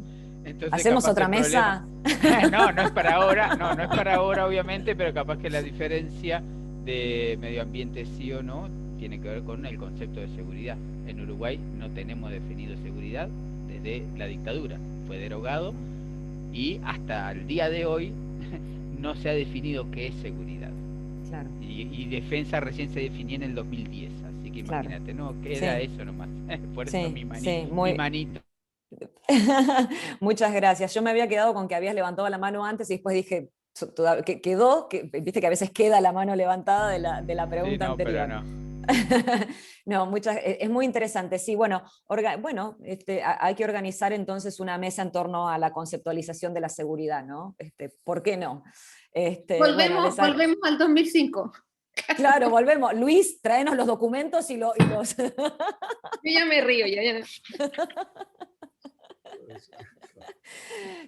Entonces,
¿hacemos
capaz
otra
el
mesa?
problema... no es para ahora, no es para ahora obviamente, pero capaz que la diferencia de medio ambiente sí o no tiene que ver con el concepto de seguridad. En Uruguay no tenemos definido seguridad desde la dictadura, fue derogado y hasta el día de hoy no se ha definido qué es seguridad.
Claro.
Y defensa recién se definió en el 2010, así que imagínate, no queda eso nomás. Por eso mi manito.
Muchas gracias. Yo me había quedado con que habías levantado la mano antes y después dije, viste que a veces queda la mano levantada de la pregunta anterior.
Pero no.
No, es muy interesante. Sí, bueno, hay que organizar entonces una mesa en torno a la conceptualización de la seguridad, ¿no? ¿Por qué no?
Volvemos al 2005.
Claro, volvemos. Luis, tráenos los documentos y los...
Yo ya me río, ya.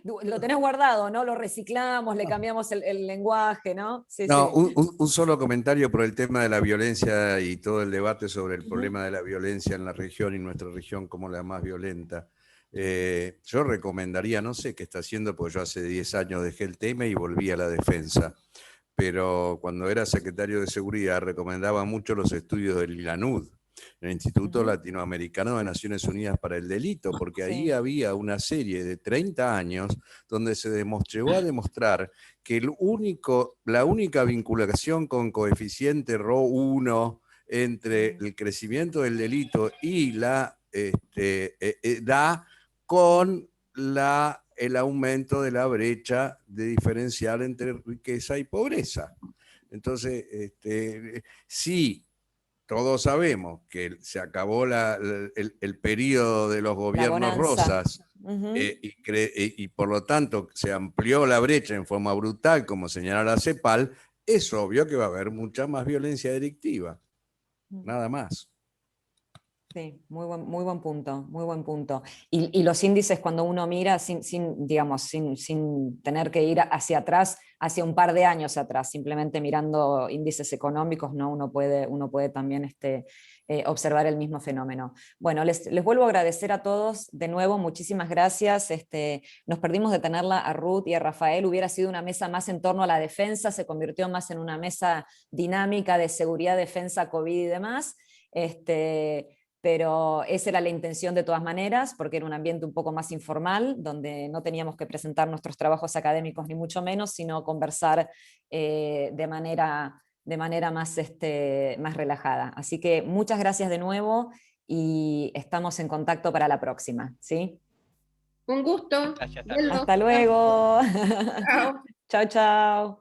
Lo tenés guardado, ¿no? Lo reciclamos, le cambiamos el lenguaje, ¿no? Sí,
no,
sí.
Un solo comentario por el tema de la violencia y todo el debate sobre el problema de la violencia en la región y nuestra región como la más violenta. Yo recomendaría, no sé qué está haciendo, porque yo hace 10 años dejé el tema y volví a la defensa, pero cuando era secretario de Seguridad recomendaba mucho los estudios del ILANUD, el Instituto Latinoamericano de Naciones Unidas para el Delito, porque ahí había una serie de 30 años donde se llegó a demostrar que la única vinculación con coeficiente Rho1 entre el crecimiento del delito y la da con el aumento de la brecha diferencial entre riqueza y pobreza. Entonces, sí, todos sabemos que se acabó el periodo de los gobiernos rosas y por lo tanto se amplió la brecha en forma brutal, como señala la CEPAL, es obvio que va a haber mucha más violencia delictiva. Nada más.
Sí, muy buen punto, muy buen punto. Y los índices cuando uno mira sin tener que ir hacia atrás, hacia un par de años atrás, simplemente mirando índices económicos, ¿no? uno puede también observar el mismo fenómeno. Bueno, les vuelvo a agradecer a todos de nuevo, muchísimas gracias. Nos perdimos de tenerla a Ruth y a Rafael, hubiera sido una mesa más en torno a la defensa, se convirtió más en una mesa dinámica de seguridad, defensa, COVID y demás. Pero esa era la intención de todas maneras, porque era un ambiente un poco más informal, donde no teníamos que presentar nuestros trabajos académicos ni mucho menos, sino conversar de manera más relajada. Así que muchas gracias de nuevo y estamos en contacto para la próxima. ¿Sí?
Un gusto.
Gracias,
hasta luego. Chao, chao.